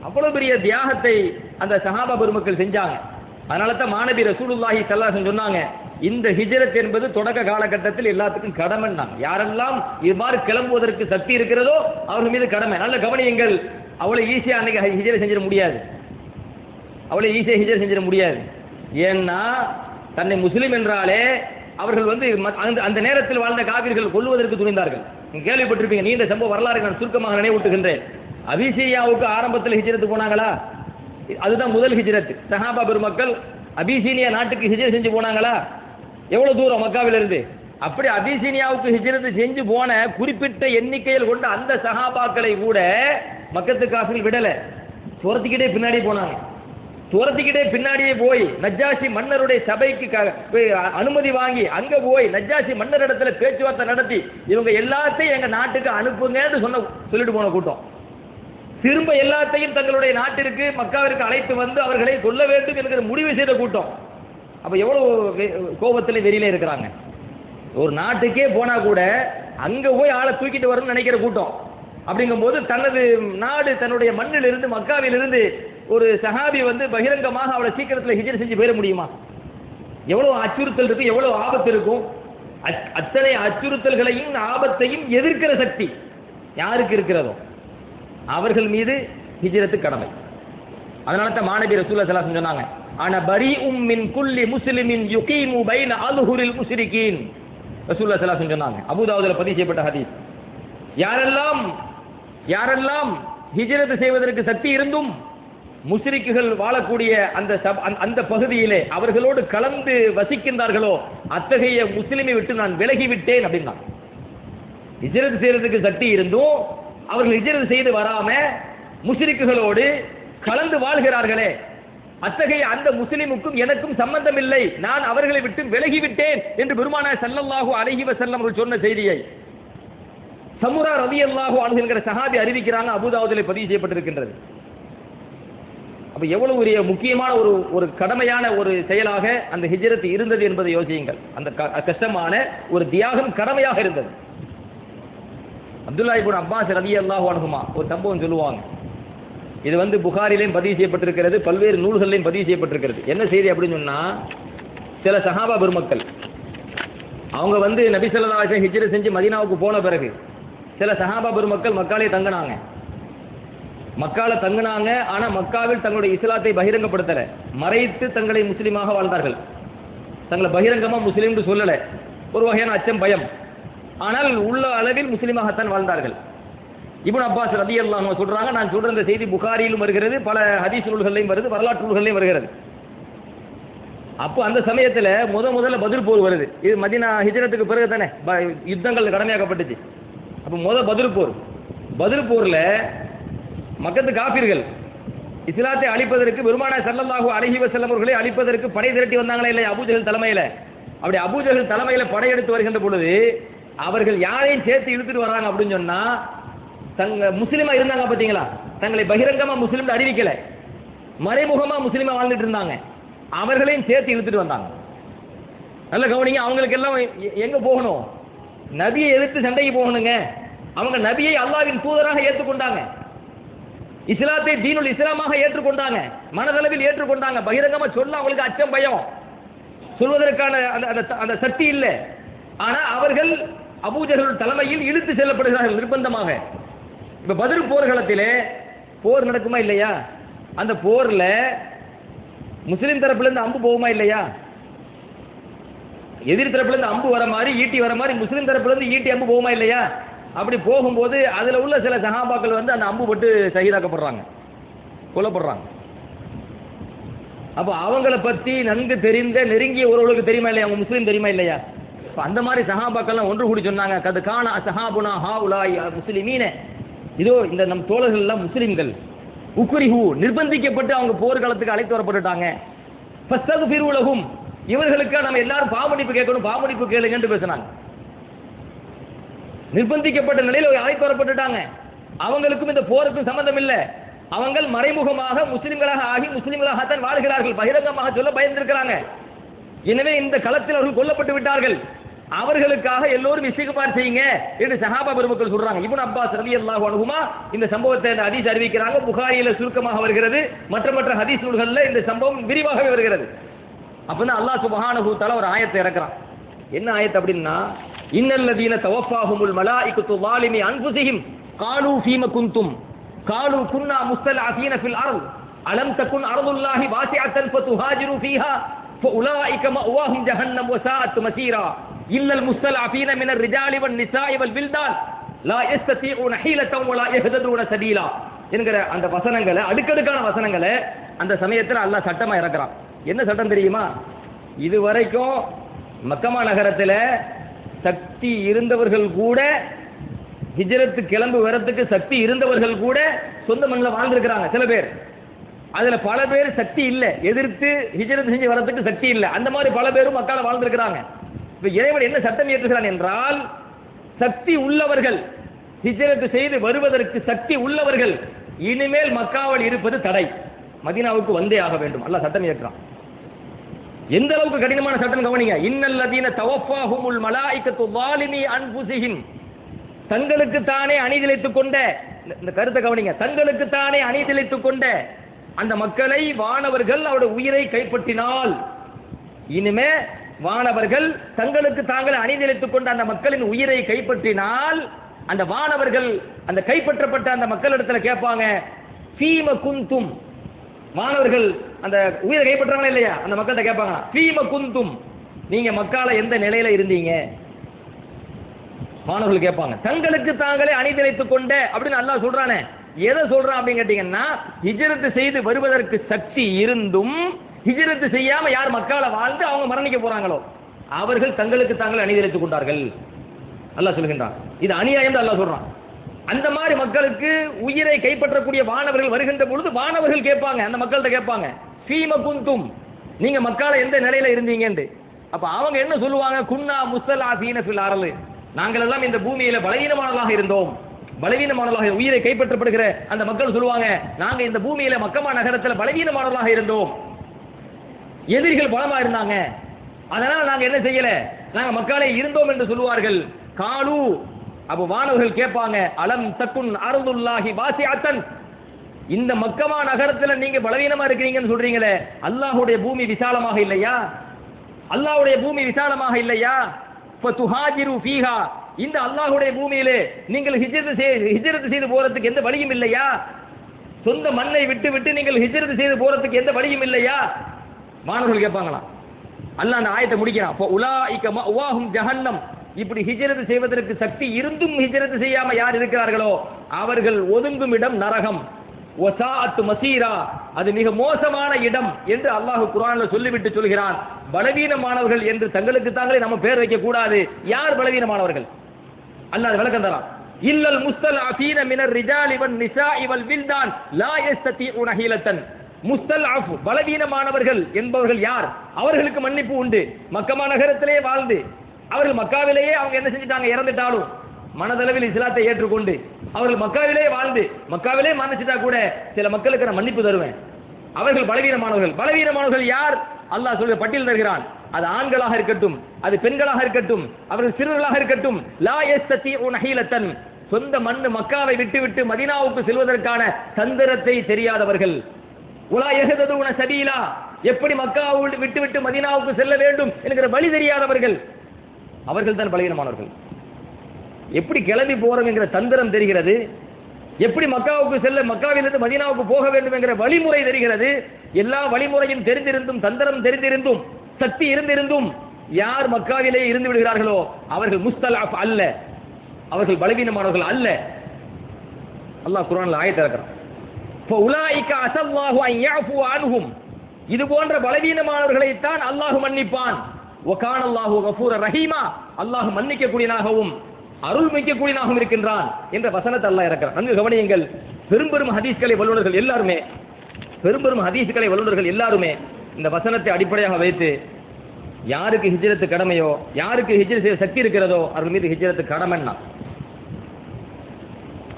அவ்வளவு பெரிய தியாகத்தை அந்த சஹாபா பெருமக்கள் செஞ்சாங்க. அதனால தான் மாநபி ரசூலுல்லாஹி ஸல்லல்லாஹு அலைஹி வஸல்லம் சொன்னாங்க, இந்த ஹிஜ்ரத் என்பது தொடக்க காலகட்டத்தில் எல்லாத்துக்கும் கடமைன்னாங்க. யாரெல்லாம் இவ்வாறு கிளம்புவதற்கு சக்தி இருக்கிறதோ அவர்கள் மீது கடமை. நல்ல கவனியுங்கள், அவ்வளவு ஈஸியா அன்னைக்கு ஹிஜ்ரத் செஞ்சிட முடியாது. அவ்வளவு ஈஸியா ஹிஜ்ரத் செஞ்சிட முடியாது. ஏன்னா தன்னை முஸ்லிம் என்றாலே அவர்கள் வந்து அந்த நேரத்தில் வாழ்ந்த காபிர்கள் கொல்லுவதற்கு துணிந்தார்கள். நீங்க கேள்விப்பட்டிருப்பீங்க, நீண்ட சம்பவ வரலாறு நான் சுருக்கமாக நினைவூட்டுகின்றேன். அபிசீனியாவுக்கு ஆரம்பத்தில் ஹிஜ்ரத் போனாங்களா? அதுதான் முதல் ஹிஜ்ரத். சஹாபா பெருமக்கள் அபிசீனியா நாட்டுக்கு ஹிஜ்ரத் செஞ்சு போனாங்களா? எவ்வளவு தூரம் மக்காவில இருந்து? அப்படி அபிசீனியாவுக்கு ஹிஜ்ரத் செஞ்சு போன குறிப்பிட்ட எண்ணிக்கையில் கொண்ட அந்த சஹாபாக்களை கூட மக்கத்து காஃபில் விடல, துரத்திக்கிட்டே பின்னாடி போனாங்க. துரத்திக்கிட்டே பின்னாடியே போய் நஜ்ஜாஷி மன்னருடைய சபைக்கு அனுமதி வாங்கி அங்க போய் நஜ்ஜாஷி மன்னர் இடத்துல பேச்சுவார்த்தை நடத்தி இவங்க எல்லாத்தையும் எங்க நாட்டுக்கு அனுப்புங்கன்னு சொல்லிட்டு போன கூட்டம். திரும்ப எல்லாத்தையும் தங்களுடைய நாட்டிற்கு மக்காவிற்கு அழைத்து வந்து அவர்களை கொல்ல வேண்டும் என்கிற முடிவு செய்த கூட்டம். அப்ப எவ்வளவு கோபத்தில் வெறியில இருக்கிறாங்க. ஒரு நாட்டுக்கே போனா கூட அங்க போய் ஆளை தூக்கிட்டு வரணும்னு நினைக்கிற கூட்டம். அப்படிங்கும்போது தனது நாடு தன்னுடைய மண்ணில் இருந்து மக்காவில் இருந்து ஒரு சஹாபி வந்து பகிரங்கமாக அவளை சீக்கிரத்தில் ஹிஜ்ரத் செஞ்சு போயிட முடியுமா? எவ்வளவு அச்சுறுத்தல் இருக்கு, எவ்வளவு ஆபத்து இருக்கும். அத்தனை அச்சுறுத்தல்களையும் ஆபத்தையும் எதிர்க்கிற சக்தி யாருக்கு இருக்கிறதோ அவர்கள் மீது ஹிஜ்ரத்து கடமை. அதனால தான் மாநபி ரசூலுல்லாஹி ஸல்லல்லாஹு அலைஹி வஸல்லம் சொன்னாங்க, அன பரீஉம் மின் குல்லி முஸ்லிமின் யுகீமு பைன அல்ஹுரில் முஸ்ரிகீன். ரசூலுல்லாஹி ஸல்லல்லாஹு அலைஹி வஸல்லம் சொன்னாங்க, அபூ தாவூதுல பதிவு செய்யப்பட்ட ஹதீஸ். யாரெல்லாம் ஹிஜ்ரத் செய்வதற்கு சக்தி இருந்தும் முஸ்ரிக்குகள் வாழக்கூடிய அந்த பகுதியிலே அவர்களோடு கலந்து வசிக்கின்றார்களோ அத்தகைய முஸ்லிமை விட்டு நான் விலகிவிட்டேன் அப்படின்னா. ஹிஜ்ரத் செய்வதற்கு சக்தி இருந்தும் அவர்கள் ஹிஜ்ரத் செய்து வராம முஸ்ரிக்குகளோடு கலந்து வாழ்கிறார்களே, அத்தகைய அந்த முஸ்லிமுக்கும் எனக்கும் சம்பந்தம் இல்லை, நான் அவர்களை விட்டு விலகிவிட்டேன் என்று பெருமானார் ஸல்லல்லாஹு அலைஹி வஸல்லம் அவர்கள் சொன்ன செய்தியை சமுரா ரலியல்லாஹு அன்ஹு என்கிற சஹாபி அறிவிக்கிறாங்க. அபூதாவுதிலே பதிவு செய்யப்பட்டிருக்கின்றது. அப்ப எவ்வளவு ஒரு முக்கியமான ஒரு கடமையான ஒரு செயலாக அந்த ஹிஜ்ரத் இருந்தது என்பதை யோசியுங்கள். அந்த கஷ்டமான ஒரு தியாகம் கடமையாக இருந்தது. அப்துல்லா இப்னு அப்பாஸ் ரலியல்லாஹு அன்ஹுமா ஒரு சம்பவம் சொல்லுவாங்க. இது புகாரிலையும் பதிவு செய்யப்பட்டிருக்கிறது, பல்வேறு நூல்களிலையும் பதிவு செய்யப்பட்டிருக்கிறது. என்ன செய்தி அப்படின்னு சொன்னா, சில சஹாபா பெருமக்கள் அவங்க நபி ஸல்லல்லாஹு அலைஹி வஸல்லம் ஹிஜ்ரத் செஞ்சு மதீனாவுக்கு போன பிறகு சில சஹாபா பெருமக்கள் மக்காலே தங்கினாங்க. ஆனா மக்காவில் தங்களுடைய இஸ்லாத்தை பகிரங்கப்படுத்தல, மறைத்து தங்களை முஸ்லீமாக வாழ்ந்தார்கள். தங்களை பகிரங்கமா முஸ்லீம் சொல்லல, ஒரு வகையான அச்சம் பயம், ஆனால் உள்ள அளவில் முஸ்லீமாகத்தான் வாழ்ந்தார்கள். இப்னு அப்பாஸ் ரலியல்லாஹு அன்ஹு சொல்றாங்க, நான் சொல்ற இந்த செய்தி புகாரியிலும் வருகிறது, பல ஹதீஸ் நூல்களிலும் வருது, வரலாற்று நூல்களிலும் வருகிறது. அப்போ அந்த சமயத்தில் முதல்ல பத்ர் போர் வருது. இது மதீனா ஹிஜ்ரத்துக்கு பிறகு தானே யுத்தங்கள் கடமையாக்கப்பட்டுச்சு. அப்போ பத்ர் போர்ல மக்கத்து காஃபிர்கள் இஸ்லாத்தை அழிப்பதற்கு பெருமானார் ஸல்லல்லாஹு அலைஹி வஸல்லம் அவர்களை அழிப்பதற்கு படை திரட்டி வந்தாங்களே இல்லையா, அபூஜஹல் தலைமையில. அப்படி அபூஜஹல் தலைமையில படையெடுத்து வருகின்ற பொழுது அவர்கள் யாரையும் சேர்த்து இழுத்துட்டு வர்றாங்க அப்படின்னு சொன்னா, தங்க முஸ்லிமா இருந்தாங்க பார்த்தீங்களா, தங்களை பகிரங்கமா முஸ்லிம் அறிவிக்கல, மறைமுகமா முஸ்லிமா வாழ்ந்துட்டு இருந்தாங்க, அவர்களையும் சேர்த்து இழுத்துட்டு வந்தாங்க. நல்ல கவனிங்க, அவங்களுக்கு எல்லாம் எங்க போகணும், நபியை எதிர்த்து சண்டைக்கு போகணுங்க. அவங்க நபியை அல்லாஹ்வின் தூதராக ஏற்றுக்கொண்டாங்க, இஸ்லாத்தை தீனுல் இஸ்லாமாக ஏற்றுக்கொண்டாங்க, மனதளவில் ஏற்றுக்கொண்டாங்க. பகிரங்கமா சொல்ல அவங்களுக்கு அச்சம் பயம், சொல்வதற்கான அந்த சக்தி இல்லை. ஆனா அவர்கள் அபூஜஹல் தலைமையில் இழுத்து செல்லப்படுகிறார்கள் நிர்பந்தமாக. இப்ப பத்ர் போர்க்களத்திலே போர் நடக்குமா இல்லையா, அந்த போர்ல முஸ்லிம் தரப்புல இருந்து அம்பு போகுமா இல்லையா, எதிர் தரப்புல இருந்து அம்பு வர மாதிரி ஈட்டி வர மாதிரி முஸ்லிம் தரப்புல இருந்து ஈட்டி அம்பு போகுமா இல்லையா. அப்படி போகும்போது அதுல உள்ள சில சஹாபாக்கள் அந்த அம்பு பட்டு ஷஹீதாக்கப்படுறாங்க, கொல்லப்படுறாங்க. அப்ப அவங்கள பத்தி நன்கு தெரிந்த நெருங்கிய ஒருவர்களுக்கு தெரியுமா இல்லையா, அவங்க முஸ்லீம் தெரியுமா இல்லையா. அந்த மாதிரி சஹாபாக்கள்லாம் ஒன்று கூடி சொன்னாங்க, கது கான சஹாபுனா ஹாஉலாய் முஸ்லிமீன, இதோ இந்த நம் தோழர்கள் எல்லாம் முஸ்லிம்கள், உக்ரிஹு நிர்பந்திக்கப்பட்டு அவங்க போர்க்களத்துக்கு அழைத்து வரப்பட்டுட்டாங்க, ஃபஸ்தக்ஃபிரு லஹும் இவர்களுக்கு நம்ம எல்லாரும் பாவமன்னிப்பு கேட்கணும், பாவமன்னிப்பு கேளுங்கன்னு பேசினாங்க. நிர்பந்திக்கப்பட்ட நிலையில் அழைத்து வரப்பட்டுட்டாங்க. அவங்களுக்கும் இந்த போருக்கும் சம்பந்தம் இல்லை, அவங்க மறைமுகமாக முஸ்லிம்களாக ஆகி முஸ்லிம்களாகத்தான் வாழ்கிறார்கள், பகிரங்கமாக சொல்ல பயந்திருக்கிறாங்க. எனவே இந்த களத்தில் அவர்கள் கொல்லப்பட்டு விட்டார்கள், அவர்களுக்காக எல்லோரும் இஸ்திக்பார் செய்யுங்க என்று சஹாபா பெருமக்கள் சொல்றாங்க. இப்னு அப்பாஸ் ரலியல்லாஹு அன்ஹுமா இந்த சம்பவத்தை இந்த ஹதீஸ் அறிவிக்கிறாங்க. புகாரியில சுருக்கமாக வருகிறது, மற்ற ஹதீஸ் நூல்களில் இந்த சம்பவம் விரிவாகவே வருகிறது. அப்பதான் அல்லாஹ் சுப்ஹானஹு வ தஆலா ஒரு ஆயத்தை இறக்குறான். என்ன ஆயத்து அப்படின்னா, இன்னல்லதீன தவஃபாஹுமுல் மலாயிகத்து ஸாலிமி அன்ஃபுஸிஹிம் காலூ ஃபீம குன்தும் காலூ குன்னா முஸ்தலஅஃபீன ஃபில் அர்த் அலம் தகுன் அர்துல்லாஹி வாசிஅத்தன் ஃபதுஹாஜிரு ஃபீஹா ஃபஉலாயிக மஅவாஹும் ஜஹன்னம் வஸாஅத் மஸீரா இல்லல் முஸ்தலஅஃபீன மினர் ரிஜாலி வன் நிசாஇ வல் வில்தான் லா யஸ்ததீஉன ஹீலத்தன் வலா யஹ்ததுன சபீலா என்கிற அந்த வசனங்களை, அடுக்கடுக்கான வசனங்களை அந்த சமயத்தில் அல்லாஹ் சட்டமா இறக்குறான். என்ன சட்டம் தெரியுமா, இதுவரைக்கும் மக்கமா நகரத்தில் சக்தி இருந்தவர்கள் கூட, ஹிஜ்ரத்து கிளம்பு வரத்துக்கு சக்தி இருந்தவர்கள் கூட சொந்த மண்ணில் வாழ்ந்திருக்கிறாங்க சில பேர். அதுல பல பேர் சக்தி இல்லை, எதிர்த்து ஹிஜ்ரத் செஞ்சு வரத்துக்கு சக்தி இல்லை, அந்த மாதிரி பல பேரும் மக்கால வாழ்ந்திருக்கிறாங்க. இப்ப இறைவன் என்ன சட்டம் ஏற்றுகிறான் என்றால், சக்தி உள்ளவர்கள், ஹிஜ்ரத் செய்து வருவதற்கு சக்தி உள்ளவர்கள் இனிமேல் மக்காவில் இருப்பது தடை, மதீனாவுக்கு வந்தே ஆக வேண்டும். அல்லாஹ் சட்டம் ஏற்றான். எந்த அளவுக்கு கடினமான சட்டம் கவனிங்க. இன்னல்லதீன தவஃபாஹுமுல் மலாயிகத்து ஸாலிமி அன்ஃபுஸிஹிம் தங்களுக்கு தானே அணிதிழைத்துக் கொண்ட, இந்த கருத்தை கவனிங்க, தங்களுக்கு தானே அணிதிழைத்துக் கொண்ட அந்த மக்களை வானவர்கள் அவருடைய உயிரை கைப்பற்றினால், இனிமே வானவர்கள் தங்களுக்கு தாங்கள் அணிதிழைத்துக் கொண்ட அந்த மக்களின் உயிரை கைப்பற்றினால், அந்த வானவர்கள் அந்த கைப்பற்றப்பட்ட அந்த மக்களிடத்துல கேட்பாங்க, ஃபீம குந்தும், மாணவர்கள் அந்த உயிரை கைப்பற்றாங்களா இல்லையா, அந்த மக்கள்கிட்ட கேட்பாங்க, ஃபீம குந்தும், நீங்க மக்கால எந்த நிலையில இருந்தீங்க. மாணவர்கள் கேட்பாங்க, தங்களுக்கு தாங்களே அணிதிழைத்துக் கொண்ட அப்படின்னு அல்லாஹ் சொல்றானே, எதை சொல்றான் அப்படின்னு கேட்டீங்கன்னா, ஹிஜ்ரத் செய்து வருவதற்கு சக்தி இருந்தும் ஹிஜ்ரத் செய்யாம யார் மக்கால வாழ்ந்து அவங்க மரணிக்க போறாங்களோ அவர்கள் தங்களுக்கு தாங்கள் அநீதித்துக் கொண்டார்கள். அல்லாஹ் சொல்கின்றான். இது அநியாயம் தான் அல்லாஹ் சொல்றான். அந்த மாதிரி மக்களுக்கு உயிரை கைப்பற்றக்கூடிய வானவர்கள் வருகின்ற பொழுது வானவர்கள் கேட்பாங்க, அந்த மக்கள்கிட்ட கேட்பாங்க, ஃபீம குந்தும், நீங்க மக்கால எந்த நிலையில இருந்தீங்கன்னு. அப்ப அவங்க என்ன சொல்லுவாங்க, குன்னா முஸ்தலாஃபீன ஃபில் அர்லி, நாங்கள் எல்லாம் இந்த பூமியில பலவீனமானவர்களாக இருந்தோம். பலவீனமானவர்களாக உயிரை கைப்பற்றப்படுகிற அந்த மக்கள் சொல்லுவாங்க, நாங்க இந்த பூமியில மக்கமா நகரத்தில் பலவீனமானவர்களாக இருந்தோம், எதிரிகள் பலமா இருந்தாங்க, அதனால நாங்க என்ன செய்யல, நாங்க மக்காலே இருந்தோம் என்று சொல்லுவார்கள். காலு, அப்ப வானவர்கள் கேட்பாங்க, அலம் தக்குன் அர்துல்லாஹி வாசிஅத்தன், இந்த மக்கமா நகரத்துல நீங்க பலவீனமா இருக்கிறீங்கன்னு சொல்றீங்களே, அல்லாஹ்வுடைய பூமி விசாலமாக இல்லையா? அல்லாஹ்வுடைய பூமி விசாலமாக இல்லையா? ஃபதுஹாஜிரு ஃபீஹா, இந்த அல்லாஹ்வுடைய பூமியிலே நீங்கள் ஹிஜ்ரத் செய்து போறதுக்கு எந்த வழியும் இல்லையா? சொந்த மண்ணை விட்டு விட்டு நீங்கள் ஹிஜ்ரத் செய்து போறதுக்கு எந்த வழியும் இல்லையா? மாணவர்கள் கேட்பாங்களாம். அல்லாஹ் அந்த ஆயத்தை முடிக்கிறான். உலாயிக மஅவாஹும் ஜஹன்னம், இப்படி ஹிஜ்ரத் செய்வதற்கு சக்தி இருந்தும் ஹிஜ்ரத் செய்யாம யார் இருக்கிறார்களோ அவர்கள் ஒதுங்கும் இடம் நரகம். வசாஅத் மசீரா, அது மிக மோசமான இடம் என்று அல்லாஹ் குர்ஆன்ல சொல்லிவிட்டு சொல்கிறான். பலவீனமானவர்கள் என்று தங்களுக்கு தாங்களே நம்ம பேர் வைக்க கூடாது. யார் பலவீனமானவர்கள்? அல்லாஹ் விளக்கம் தரான். இல்லல் முஸ்தல்அஃபீன மினர் ரிஜாலி வன் நிசாஇ வல் வில்தான் லா யஸ்ததீஉன ஹீலத்தன். முஸ்தல்அஃப், பலவீனமானவர்கள் என்பவர்கள் யார்? அவர்களுக்கு மன்னிப்பு உண்டு. மக்கமா நகரத்திலே வாழ்ந்து அவர்கள் மக்காவிலேயே அவங்க என்ன செஞ்சிட்டாங்க, இறந்துட்டாலும் மனதளவில் இஸ்லாத்தை ஏற்றுக்கொண்டு அவர்கள் மக்காவிலே வாழ்ந்து மக்காவிலே மன்னிச்சிட்டா கூட சில மக்களுக்கு நான் மன்னிப்பு தருவேன். அவர்கள் பலவீனமானவர்கள். பலவீனமானவர்கள் யார்? அல்லாஹ் சொல்ல பட்டியல் தருகிறான். அது ஆண்களாக இருக்கட்டும், அது பெண்களாக இருக்கட்டும், அவர்கள் சிறுவர்களாக இருக்கட்டும், லா யஸ்ததீஉன ஹீலத்தன், சொந்த மண்ணு மக்காவை விட்டு மதீனாவுக்கு செல்வதற்கான தந்திரத்தை தெரியாதவர்கள். உலா யஹ்ததுன சபீலா, எப்படி மக்காவை விட்டு மதீனாவுக்கு செல்ல வேண்டும் என்கிற வழி தெரியாதவர்கள், அவர்கள் தான் பலவீனமானவர்கள். எப்படி கிளம்பி போறோம் என்கிற தந்திரம் தெரிகிறது, எப்படி மக்காவுக்கு செல்ல மக்காவிலிருந்து மதீனாவுக்கு போக வேண்டும் என்கிற வழிமுறை தெரிகிறது. எல்லா வழிமுறையும் தெரிந்திருந்தும் தந்திரம் தெரிந்திருந்தும் சக்தி இருந்திருந்தும் யார் மக்காவிலே இருந்து விடுகிறார்களோ அவர்கள் முஸ்தலஃப் அல்ல, அவர்கள் பலவீனமானவர்கள் அல்ல. அல்லாஹ் குர்ஆன்ல ஆயத்தை இறக்குறான். ஃபஉலாயிக அஸல்லாஹு அன் யஃபு அன்ஹும், இது போன்ற பலவீனமானவர்களைத்தான் அல்லாஹ் மன்னிப்பான். வகான அல்லாஹு கஃபூர ரஹீமா, அல்லாஹ் மன்னிக்கக்கூடியனாகவும் அருள் மிக்கக்கூடியனாகவும் இருக்கின்றான் என்ற வசனத்தை அல்லாஹ் இறக்கிறான். நன்கு கவனியுங்கள். பெரும்பெரும் ஹதீஸ்களை வல்லுநர்கள் எல்லாருமே இந்த வசனத்தை அடிப்படையாக வைத்து யாருக்கு ஹிஜ்ரத்து கடமையோ, யாருக்கு ஹிஜ்ரத் செய்ய சக்தி இருக்கிறதோ அவர்கள் மீது ஹிஜ்ரத்து கடமைன்னா.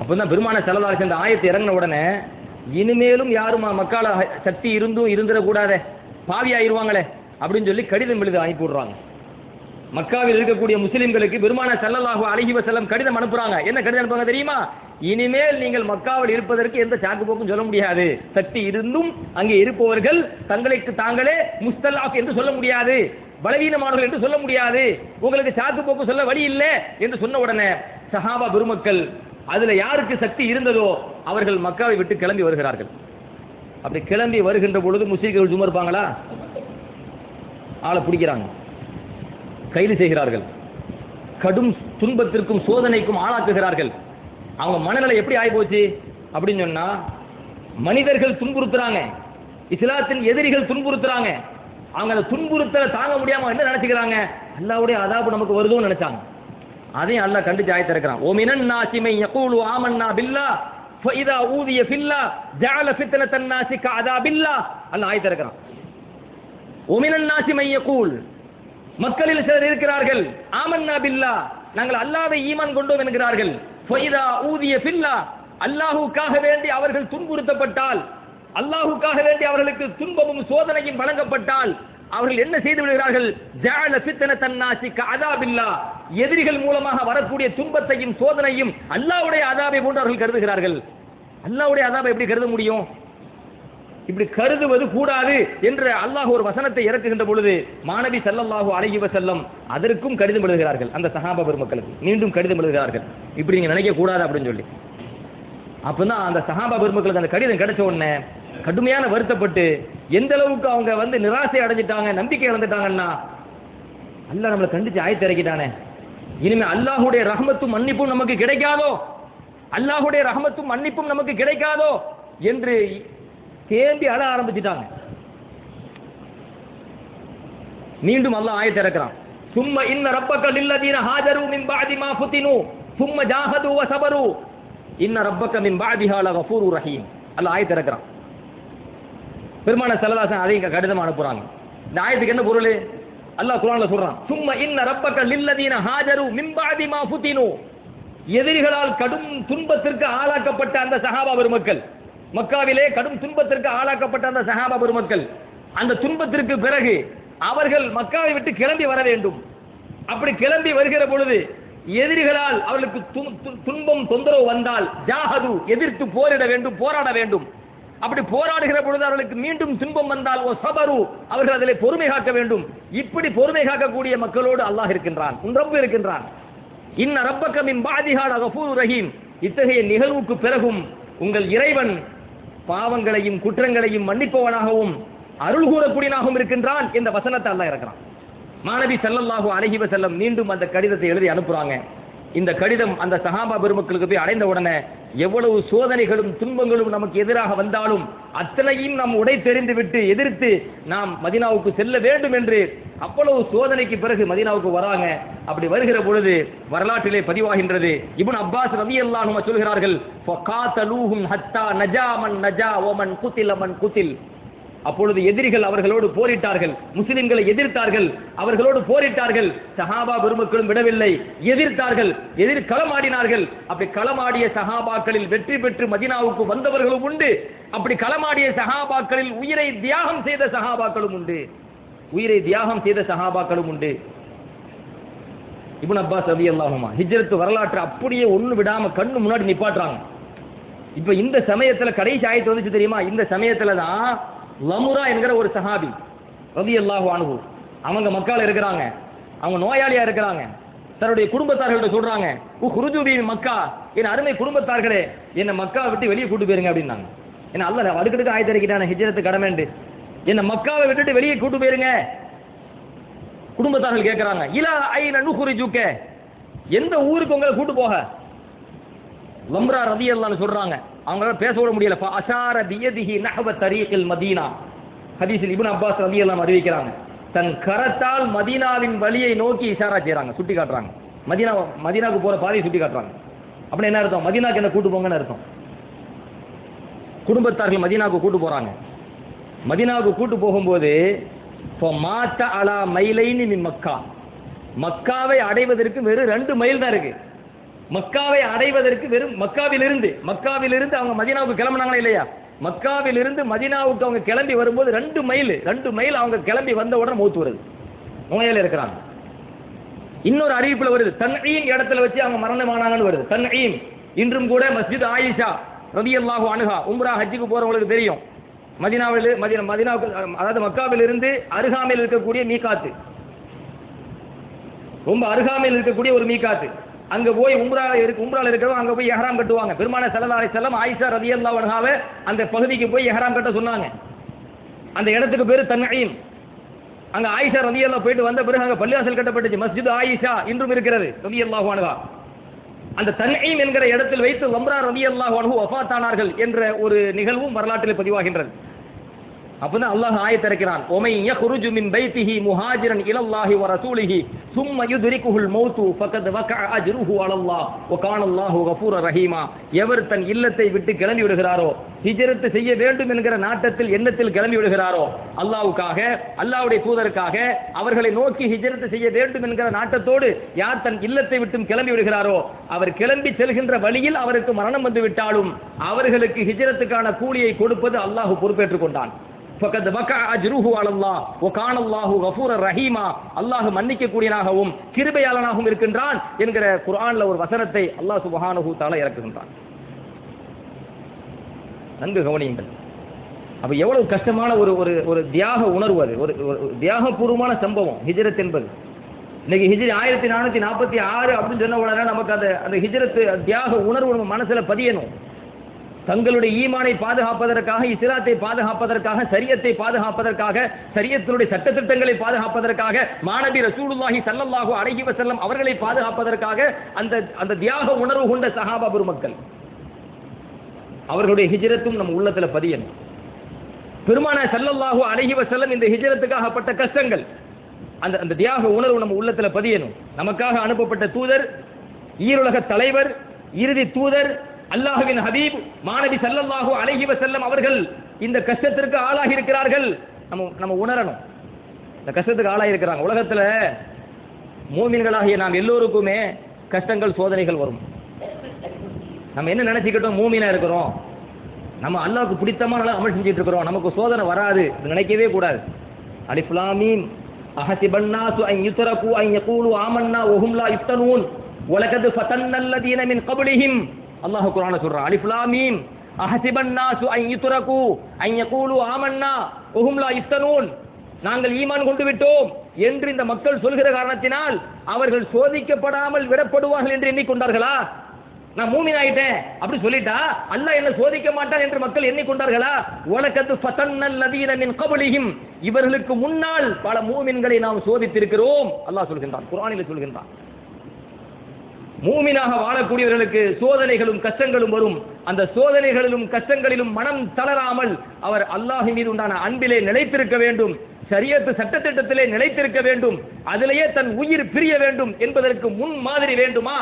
அப்பதான் பெருமான ஸல்லல்லாஹு அலைஹி வஸல்லம் இந்த ஆயத்தை இறங்கின உடனே இனிமேலும் யாரும் மக்கால சக்தி இருந்துடக்கூடாதே, பாவி ஆயிருவாங்களே அப்படின்னு சொல்லி கடிதம் எழுதி அனுப்பி விடுறாங்க. மக்காவில் இருக்கக்கூடிய முஸ்லிம்களுக்கு பெருமான ஸல்லல்லாஹு அலைஹி வஸல்லம் கடிதம் அனுப்புறாங்க. என்ன கடிதம் அனுப்புறாங்க தெரியுமா? இனிமேல் நீங்கள் மக்காவில் இருப்பதற்கு எந்த சாக்கு போக்கும் சொல்ல முடியாது. சக்தி இருந்தும் அங்கே இருப்பவர்கள் தங்களுக்கு தாங்களே முஸ்தலாஃப் என்று சொல்ல முடியாது, பலவீனமானவர்கள் என்று சொல்ல முடியாது, உங்களுக்கு சாக்கு போக்கு சொல்ல வழி இல்லை என்று சொன்ன உடனே சஹாபா பெருமக்கள் அதுல யாருக்கு சக்தி இருந்ததோ அவர்கள் மக்காவை விட்டு கிளம்பி வருகிறார்கள். அப்படி கிளம்பி வருகின்ற பொழுது முஸ்லிம்கள் சும்மா இருப்பாங்களா? ஆளை பிடிக்கிறாங்க, கைது செய்கிறார்கள், கடும் துன்பத்திற்கும் சோதனைக்கும் ஆளாக்குகிறார்கள். அவங்க மனநிலை எப்படி ஆகி போச்சு அப்படின்னு சொன்னா, மனிதர்கள் துன்புறுத்துறாங்க, இஸ்லாத்தின் எதிரிகள் துன்புறுத்துறாங்க. அவங்க அந்த துன்புறுத்தலை தாங்க முடியாம என்ன நினைச்சுக்கிறாங்க, அல்லாஹ்வுடைய அதாபு நமக்கு வருதுன்னு நினைச்சாங்க. அதையும் அல்லாஹ் கண்டிச்சு ஆயத்தை இறக்குறான். ஓ மினன் நாஸி மை யகூலு ஆமன்னா பில்லாஹ் ஃபஇதா ஊதிய ஃபில்லாஹ் ஜஅல ஃபித்னத்தன் நாஸி கஅதாபில்லாஹ். அல்லாஹ் ஆயத்தை இறக்குறான். ஓ மினன் நாஸி மை யகூல், மக்களில் சிலர் இருக்கிறார்கள், ஆமன்னா பில்லாஹ், நாங்கள் அல்லாஹ்வை ஈமான் கொண்டோம் என்கிறார்கள். ஃபஇதா ஊதிய ஃபில்லாஹ், அல்லாஹ்வுக்காக வேண்டி அவர்கள் துன்புறுத்தப்பட்டால், அல்லாஹ்வுக்காக வேண்டி அவர்களுக்கு துன்பமும் சோதனையும் வழங்கப்பட்டால் அவர்கள் என்ன செய்து விடுகிறார்கள்? ஜஅல ஃபித்னத்தன் நாஸி கஅதாபில்லாஹ், எதிரிகள் மூலமாக வரக்கூடிய துன்பத்தையும் சோதனையும் அல்லாஹ்வுடைய அதாபை போன்று அவர்கள் கருதுகிறார்கள். அல்லாஹ்வுடைய அதாபை எப்படி கருத முடியும்? இப்படி கருதுவது கூடாது என்று அல்லாஹ் ஒரு வசனத்தை இறக்குகின்ற பொழுது மாநபி ஸல்லல்லாஹு அலைஹி வஸல்லம் அதற்கும் கடிதம் எழுதுகிறார்கள். அந்த சஹாபா பெருமக்களுக்கு மீண்டும் கடிதம் எழுதுகிறார்கள், இப்படி நீங்க நினைக்க கூடாது அப்படின்னு சொல்லி. அப்பதான் அந்த சஹாபா பெருமக்களுக்கு அந்த கடிதம் கிடைச்ச உடனே கடுமையான வருத்தப்பட்டு எந்த அளவுக்கு அவங்க நிராசை அடைஞ்சிட்டாங்க, நம்பிக்கை இழந்துட்டாங்கன்னா, அல்லாஹ் நம்மளை கண்டிச்சு ஆயத்தை இறக்கிட்டானே, இனிமே அல்லாஹ்வுடைய ரஹ்மத்தும் மன்னிப்பும் நமக்கு கிடைக்காதோ, அல்லாஹ்வுடைய ரஹமத்தும் மன்னிப்பும் நமக்கு கிடைக்காதோ என்று தேம்பி அழ ஆரம்பிச்சிட்டாங்க. மீண்டும் அல்லாஹ் ஆயத்தை இறக்குறான். சும்ம இன்ன ரப்பக லில்லதீன ஹாஜரு மின் பஅதி மா ஃபுதினு சும்ம ஜாஹது வ ஸபரு இன்ன ரப்பக மின் பஅதிஹா லகஃபூருர் ரஹீம். அல்லாஹ் ஆயத்தை இறக்குறான். பெருமான ஸல்லல்லாஹு அலைஹி வஸல்லம் அதை கடிதம் அனுப்புறாங்க. இந்த ஆயத்துக்கு என்ன பொருள்? அல்லாஹ் குர்ஆன்ல சொல்றான், சும்ம இன்ன ரப்பக லில்லதீன ஹாஜரு மின் பஅதி மா ஃபுதினு. எதிரிகளால் கடும் துன்பத்திற்கு ஆளாக்கப்பட்ட அந்த சஹாபா பெருமக்கள், மக்காவிலே கடும் துன்பத்திற்கு ஆளாக்கப்பட்ட அந்த சஹாபா பெருமக்கள், அந்த துன்பத்திற்கு பிறகு அவர்கள் மக்காவை விட்டு கிளம்பி வர வேண்டும். அப்படி கிளம்பி வருகிற பொழுது எதிரிகளால் அவர்களுக்கு துன்பம் தொந்தரவு வந்தால் ஜாஹது எதிர்த்து போரிட வேண்டும், போராட வேண்டும். அப்படி போராடுகிற பொழுது அவர்களுக்கு மீண்டும் துன்பம் வந்தால் ஓ சபரு அவர்கள் அதிலே பொறுமை காக்க வேண்டும். இப்படி பொறுமை காக்கக்கூடிய மக்களோடு அல்லாஹ் இருக்கின்றான், உன் ரப்பு இருக்கின்றான். இன்ன ரப்பக மின் பஅதிஹா லகஃபூருர் ரஹீம். இத்தகைய நிகழ்வுக்கு பிறகும் உங்கள் இறைவன் பாவங்களையும் குற்றங்களையும் மன்னிப்பவனாகவும் அருள் கூறக்கூடியனாகவும் இருக்கின்றான் என்ற வசனத்தை அல்லாஹ் இறக்குறான். மாநபி ஸல்லல்லாஹு அலைஹி வஸல்லம் மீண்டும் அந்த கடிதத்தை எழுதி அனுப்புறாங்க. இந்த கடிதம் அந்த சஹாபா பெருமக்களுக்கு போய் அடைந்த உடனே எவ்வளவு சோதனைகளும் துன்பங்களும் நமக்கு எதிராக வந்தாலும் அத்தனையும் நாம் உடை தெரிந்து விட்டு எதிர்த்து நாம் மதீனாவுக்கு செல்ல வேண்டும் என்று அவ்வளவு சோதனைக்கு பிறகு மதீனாவுக்கு வராங்க. அப்படி வருகிற பொழுது வரலாற்றிலே பதிவாகின்றது. இப்னு அப்பாஸ் ரலியல்லாஹு அன்ஹு சொல்கிறார்கள், ஃபகாதலூஹும் ஹத்தா நஜா மன் நஜா வ மன் குதில மன் குதில். அப்பொழுது எதிரிகள் அவர்களோடு போரிட்டார்கள், முஸ்லிம்களை எதிர்த்தார்கள், அவர்களோடு போரிட்டார்கள். சஹாபா பெருமக்களும் விடவில்லை, எதிர்த்தார்கள், களமாடினார்கள். அப்படி களமாடிய சஹாபாக்களில் வெற்றி பெற்று மதீனாவுக்கு வந்தவர்களும் உண்டு. அப்படி களமாடிய சஹாபாக்களில் உயிரை தியாகம் செய்த சஹாபாக்களும் உண்டு, உயிரை தியாகம் செய்த சஹாபாக்களும் உண்டு. இப்னு அப்பாஸ் ரலியல்லாஹு அன்ஹு ஹிஜ்ரத் வரலாற்று அப்படியே ஒண்ணு விடாம கண்ணு முன்னாடி நிப்பாட்டுறாங்க. இப்ப இந்த சமயத்துல கடைசி ஆயத்து வந்துச்சு தெரியுமா? இந்த சமயத்துல தான் லமுரா என்கிற ஒரு சஹாபி ரலியல்லாஹு அன்ஹு அவங்க மக்கால இருக்கிறாங்க, அவங்க நோயாளியா இருக்கிறாங்க. தன்னுடைய குடும்பத்தார்கள்ட்ட சொல்றாங்க, உஹ்ருஜு பி மக்கா, என் அருமை குடும்பத்தார்களே என்ன மக்காவை விட்டு வெளியே கூட்டு போயிருங்க அப்படின்னாங்க. ஏன்னா அல்லாஹ் அடுக்கடுக்கு ஆயத்து இறக்கிட்டான ஹிஜ்ரத் கடமைண்டு, என்ன மக்காவை விட்டுட்டு வெளியே கூட்டு போயிருங்க. குடும்பத்தார்கள் கேட்கிறாங்க, இலா ஐன நுஹ்ரிஜுக, எந்த ஊருக்கு உங்களை கூட்டு போக? லம்ரா ரலியல்லாஹு அன்ஹு சொல்றாங்க, அவங்களால பேச விட முடியல. அஷார பியதிஹி நஹவ தரீகில் மதீனா. ஹதீஸில் இப்னு அப்பாஸ் ரலியல்லாஹு அன்ஹு அறிவிக்கிறாங்க, தன் கரத்தால் மதீனாவின் வழியை நோக்கி இஷாரா செய்றாங்க, சுட்டி காட்டுறாங்க. மதீனாவுக்கு போற பாதையை சுட்டி காட்டுறாங்க. அப்படி என்ன அர்த்தம்? மதீனாக்கு என்ன கூட்டு போங்கன்னு அர்த்தம். குடும்பத்தார்கள் மதீனாவுக்கு கூட்டு போறாங்க. மதீனாவுக்கு கூட்டு போகும்போது மாத்த அலா மைலைனி மின் மக்கா, மக்காவை அடைவதற்கு வெறும் 2 மைல் தான் இருக்கு. மக்காவை அடைவதற்கு வெறும் மக்காவிலிருந்து அவங்க மதீனாவுக்கு கிளம்பினாங்களா இல்லையா? மக்காவிலிருந்து மதீனாவுக்கு அவங்க கிளம்பி வரும்போது 2 மைல் அவங்க கிளம்பி வந்த உடனே மௌத் வருது, நோயாளியா இருக்கிறாங்க. இன்னொரு அறிவிப்புல வருது, தன்ஈம் இடத்துல வச்சு அவங்க மரணமானாங்கன்னு வருது. தன்ஈம் இன்றும் கூட மஸ்ஜித் ஆயிஷா ரலியல்லாஹு அன்ஹா உம்ரா ஹஜ்ஜுக்கு போறவங்களுக்கு தெரியும், மதீனாவுக்கு அதாவது மக்காவிலிருந்து அருகாமையில் இருக்கக்கூடிய மீகாத்து, ரொம்ப அருகாமையில் இருக்கக்கூடிய ஒரு மீகாத்து. அங்க போய் உம்ரால இருக்கிறவங்க அங்க போய் இஹ்ராம் கட்டுவாங்க. பெருமான ஸல்லல்லாஹு அலைஹி வஸல்லம் ஆயிஷா ரலியல்லாஹு அன்ஹாவை அந்த பகுதிக்கு போய் இஹ்ராம் கட்ட சொன்னாங்க. அந்த இடத்துக்கு பேரு தன்ஈம். அங்க ஆயிஷா ரலியல்லாஹு போயிட்டு வந்த பிறகு அங்க பள்ளிவாசல் கட்டப்பட்டுச்சு, மஸ்ஜித் ஆயிஷா இன்றும் இருக்கிறது ரலியல்லாஹு அன்ஹா. அந்த தன்ஈம் என்கிற இடத்தில் வைத்து லம்ரா ரலியல்லாஹு அன்ஹு வஃபாத்தானார்கள் என்ற ஒரு நிகழ்வும் வரலாற்றில் பதிவாகின்றது. அப்பதான் அல்லாஹ் ஆயத்தை இறக்கிறான், ஒமை யக்ருஜு மின் பைத்திஹி முஹாஜிரன் இலல்லாஹி வ ரசூலிஹி சும்ம யுத்ரிகுஹுல் மௌத்து ஃபகத் வகஅ அஜ்ருஹு அலல்லாஹ் வ கானல்லாஹு கஃபூரர் ரஹீமா. எவர் தன் இல்லத்தை விட்டு கிளம்பி விடுகிறாரோ, ஹிஜ்ரத் செய்ய வேண்டும் என்கிற நாட்டத்தில் எண்ணத்தில் கிளம்பி விடுகிறாரோ, அல்லாஹ்வுக்காக அல்லாஹ்வுடைய தூதருக்காக அவர்களை நோக்கி ஹிஜ்ரத் செய்ய வேண்டும் என்கிற நாட்டத்தோடு யார் தன் இல்லத்தை விட்டும் கிளம்பி விடுகிறாரோ, அவர் கிளம்பி செல்கின்ற வழியில் அவருக்கு மரணம் வந்து விட்டாலும் அவர்களுக்கு ஹிஜ்ரத்துக்கான கூலியை கொடுப்பது அல்லாஹ் பொறுப்பேற்றுக் கொண்டான். ஃபகத் வகஅ அஜ்ருஹு அலல்லாஹ் வ கானல்லாஹு கஃபூரர் ரஹீமா. அல்லாஹ் மன்னிக்கக்கூடியவனாகவும் கிருபையாளனாகவும் இருக்கின்றான் என்கிற குர்ஆன்ல ஒரு வசனத்தை அல்லாஹ் சுப்ஹானஹு தஆலா இறக்குகின்றான். நன்கு கவனியுங்கள். அப்ப எவ்வளவு கஷ்டமான ஒரு தியாக உணர்வு, அது ஒரு தியாகபூர்வமான சம்பவம் ஹிஜ்ரத் என்பது. இன்னைக்கு ஹிஜ்ரி 1446 அப்படின்னு சொன்ன உடனே நமக்கு அந்த ஹிஜ்ரத் தியாக உணர்வு நம்ம மனசுல பதியணும். தங்களுடைய ஈமானை பாதுகாப்பதற்காக, இஸ்லாத்தை பாதுகாப்பதற்காக, ஷரியத்தை பாதுகாப்பதற்காக, ஷரியத்தினுடைய சட்டத்திட்டங்களை பாதுகாப்பதற்காக, மாநபி ரசூலுல்லாஹி ஸல்லல்லாஹு அலைஹி வஸல்லம் அவர்களை பாதுகாப்பதற்காக அந்த தியாக உணர்வு கொண்ட சஹாபா பெருமக்கள் அவர்களுடைய ஹிஜ்ரத்தும் நம்ம உள்ளத்துல பதியணும். பெருமானார் ஸல்லல்லாஹு அலைஹி வஸல்லம் இந்த ஹிஜ்ரத்துக்காகப்பட்ட கஷ்டங்கள், அந்த தியாக உணர்வு நம்ம உள்ளத்துல பதியணும். நமக்காக அனுப்பப்பட்ட தூதர், ஈருலக தலைவர், இறுதி தூதர், அல்லாஹ்வின் ஹபீப் மாநபி ஸல்லல்லாஹு அலைஹி வஸல்லம் அவர்கள் இந்த கஷ்டத்திற்கு ஆளாகி இருக்கிறார்கள். நம்ம உணரணும், இந்த கஷ்டத்துக்கு ஆளாகி இருக்கிறாங்க. உலகத்துல மூமின்களாகிய நாம் எல்லோருக்குமே கஷ்டங்கள், சோதனைகள் வரும். நம்ம என்ன நினைச்சுக்கிட்டோம், மூமினா இருக்கிறோம், நம்ம அல்லாஹ்வுக்கு பிடித்தமான அமல் செஞ்சுட்டு இருக்கிறோம், நமக்கு சோதனை வராது நினைக்கவே கூடாது. அலிஃப் லாம் மீம் அஹஸிபன் நாஸு அன் யுத்ரகு அன் யகூலு ஆமன்னா வஹும் லா யுஃப்தனூன் வலகத் ஃபதன்னல் லதீன மின் கப்லிஹிம். அல்லாஹ் குர்ஆன்ல சொல்றான், அலிஃப் லாம் மீம் அஹஸிபன் நாஸு அன் யுத்ரகு அன் யகூலு ஆமன்னா வஹும் லா யுஃப்தனூன். நாங்கள் ஈமான் கொண்டு விட்டோம் என்று இந்த மக்கள் சொல்கிற காரணத்தினால் அவர்கள் சோதிக்கப்படாமல் விடப்படுவார்கள் என்று எண்ணிக்கொண்டார்களா? நான் மூமின் ஆயிட்டேன் அப்படி சொல்லிட்டா அல்லாஹ் என்ன சோதிக்க மாட்டான் என்று மக்கள் எண்ணிக்கொண்டார்களா? வலகத் ஃபதன்னல் லதீன மின் கப்லிஹிம், இவர்களுக்கு முன்னால் பல மூமின்களை நாம் சோதித்திருக்கிறோம் அல்லாஹ் சொல்கின்றான், குர்ஆனில் சொல்கின்றான். மூமினாக வாழக்கூடியவர்களுக்கு சோதனைகளும் கஷ்டங்களும் வரும். அந்த சோதனைகளிலும் கஷ்டங்களிலும் மனம் தளராமல் அவர் அல்லாஹ் மீது உண்டான அன்பிலே நிலைத்திருக்க வேண்டும், ஷரியத் சட்டத்திட்டத்திலே நிலைத்திருக்க வேண்டும், அதிலேயே தன் உயிர் பிரிய வேண்டும் என்பதற்கு முன் மாதிரி வேண்டுமா?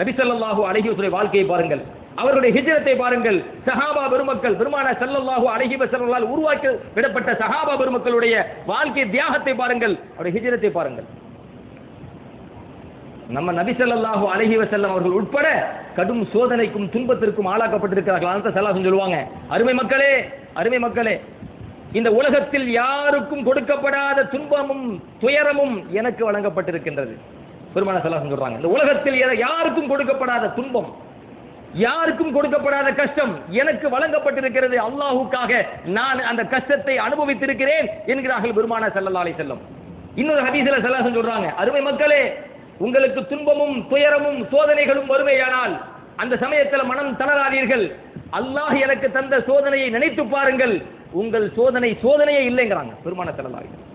நபி ஸல்லல்லாஹு அலைஹி வஸல்லம் வாழ்க்கையை பாருங்கள், அவருடைய ஹிஜ்ரத்தை பாருங்கள், சஹாபா பெருமக்கள், பெருமானார் ஸல்லல்லாஹு அலைஹி வஸல்லம் உருவாக்கி விடப்பட்ட சஹாபா பெருமக்களுடைய வாழ்க்கை தியாகத்தை பாருங்கள், அவருடைய ஹிஜ்ரத்தை பாருங்கள். நம்ம நபி ஸல்லல்லாஹு அலைஹி வஸல்லம் அவர்கள் உட்பட கடும் சோதனைக்கும் துன்பத்திற்கும் ஆளாக்கப்பட்டிருக்கிறார்கள். அந்த ஸல்லல்லாஹு சொல்லுவாங்க, அருமை மக்களே, அருமை மக்களே, இந்த உலகத்தில் யாருக்கும் கொடுக்கப்படாத துன்பமும் துயரமும் எனக்கு வழங்கப்பட்டிருக்கின்றது. பெருமானார் ஸல்லல்லாஹு சொல்றாங்க, இந்த உலகத்தில் யாருக்கும் கொடுக்கப்படாத துன்பம், யாருக்கும் கொடுக்கப்படாத கஷ்டம் எனக்கு வழங்கப்பட்டிருக்கிறது. அல்லாஹ்வுக்காக நான் அந்த கஷ்டத்தை அனுபவித்திருக்கிறேன் என்கிறார்கள் பெருமானார் ஸல்லல்லாஹு அலைஹி வஸல்லம். இன்னொரு ஹதீஸ்ல ஸல்லல்லாஹு சொல்றாங்க, அருமை மக்களே, உங்களுக்கு துன்பமும் துயரமும் சோதனைகளும் வருமேயானால் அந்த சமயத்தில் மனம் தளராதீர்கள், அல்லாஹ் எனக்கு தந்த சோதனையை நினைத்து பாருங்கள், உங்கள் சோதனை சோதனையே இல்லைங்கிறாங்க பெருமானார் ஸல்லல்லாஹு அலைஹி வஸல்லம்.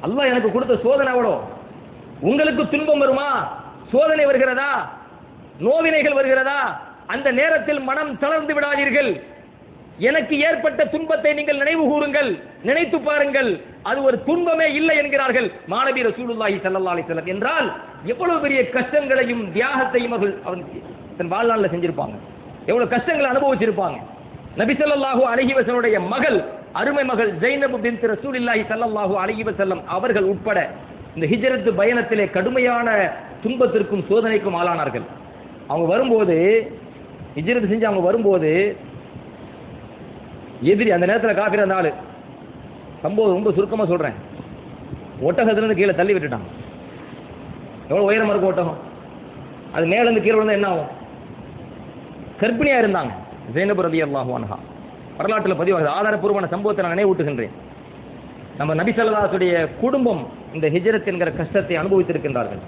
அல்லாஹ் எனக்கு கொடுத்த சோதனை எவ்வளோ, உங்களுக்கு துன்பம் வருமா, சோதனை வருகிறதா, நோவினைகள் வருகிறதா, அந்த நேரத்தில் மனம் தளர்ந்து விடாதீர்கள், எனக்கு ஏற்பட்ட துன்பத்தை நீங்கள் நினைவு கூறுங்கள், நினைத்து பாருங்கள், அது ஒரு துன்பமே இல்லை என்கிறார்கள் மாநபி ரசூலுல்லாஹி ஸல்லல்லாஹு அலைஹி வஸல்லம். என்றால் எவ்வளவு பெரிய கஷ்டங்களையும் தியாகத்தையும் அவர்கள் தன் வாழ்நாளில் செஞ்சிருப்பாங்க, எவ்வளவு கஷ்டங்களை அனுபவிச்சிருப்பாங்க. நபி ஸல்லல்லாஹு அலைஹி வஸல்லுடைய மகள், அருமை மகள் ஜைனப் பின்த் ரசூலுல்லாஹி ஸல்லல்லாஹு அலைஹி வஸல்லம் அவர்கள் உட்பட இந்த ஹிஜ்ரத் பயணத்திலே கடுமையான துன்பத்திற்கும் சோதனைக்கும் ஆளானார்கள். அவங்க வரும்போது, ஹிஜ்ரத் செஞ்சு அவங்க வரும்போது எதிரி, அந்த நேரத்தில் காஃபிர் அந்த ஆளு, சம்பவம் ரொம்ப சுருக்கமாக சொல்கிறேன், ஒட்டகத்திலிருந்து கீழே தள்ளி விட்டுட்டான். எவ்வளோ உயரமாக இருக்கும் ஒட்டகம், அது மேலேருந்து கீழே விழுந்தா என்ன ஆகும்? கர்ப்பிணியாக இருந்தாங்க ஜைனப் ரலியல்லாஹு அன்ஹா, வரலாற்றில் பதிவாகுது. ஆதாரப்பூர்வமான சம்பவத்தை நான் நினைவூட்டுகின்றேன். நம்ம நபி ஸல்லல்லாஹு அலைஹி வஸல்லம் குடும்பம் இந்த ஹிஜ்ரத் என்கிற கஷ்டத்தை அனுபவித்திருக்கின்றார்கள்.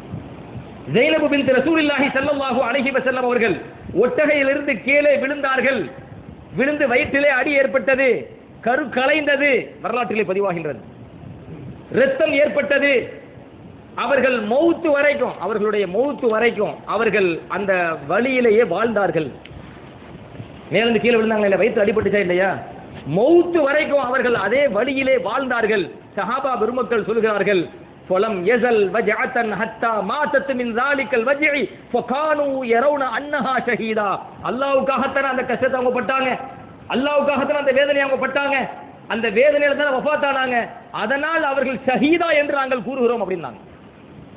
ஜைனப் பின்த் ரசூலுல்லாஹி ஸல்லல்லாஹு அலைஹி வஸல்லம் அவர்கள் ஒட்டகையிலிருந்து கீழே விழுந்தார்கள், விழுந்து வயிற்றிலே அடி ஏற்பட்டது, கரு கலைந்தது, வரலாற்றிலே பதிவாகின்றது, இரத்தம் ஏற்பட்டது. அவர்கள் மௌத்து வரைக்கும், அவர்களுடைய மௌத்து வரைக்கும் அவர்கள் அந்த வழியிலேயே வாழ்ந்தார்கள். மேலிருந்து கீழே விழுந்தாங்க இல்லையா, வயிற்று அடிபட்டுச்சா இல்லையா, மௌத்து வரைக்கும் அவர்கள் அதே வழியிலே வாழ்ந்தார்கள். சஹாபா பெருமக்கள் சொல்கிறார்கள், ஃபலம் யஸல் வஜஅத்தன் ஹத்தா மாதத் மின் ஸாலிகல் வஜஇ ஃபகானூ யரவுன அன்னஹா ஷஹீதா. அல்லாஹ்வுக்காகத்தான் அந்த கஷ்டத்தை அவங்க பட்டாங்க, அல்லாஹ்வுக்காகத்தான் அந்த வேதனையை அவங்க பட்டாங்க, அந்த வேதனையில தான் வஃபாத்தானாங்க, அதனால் அவர்கள் ஷஹீதா என்று நாங்கள் கூறுகிறோம் அப்படின்னாங்க.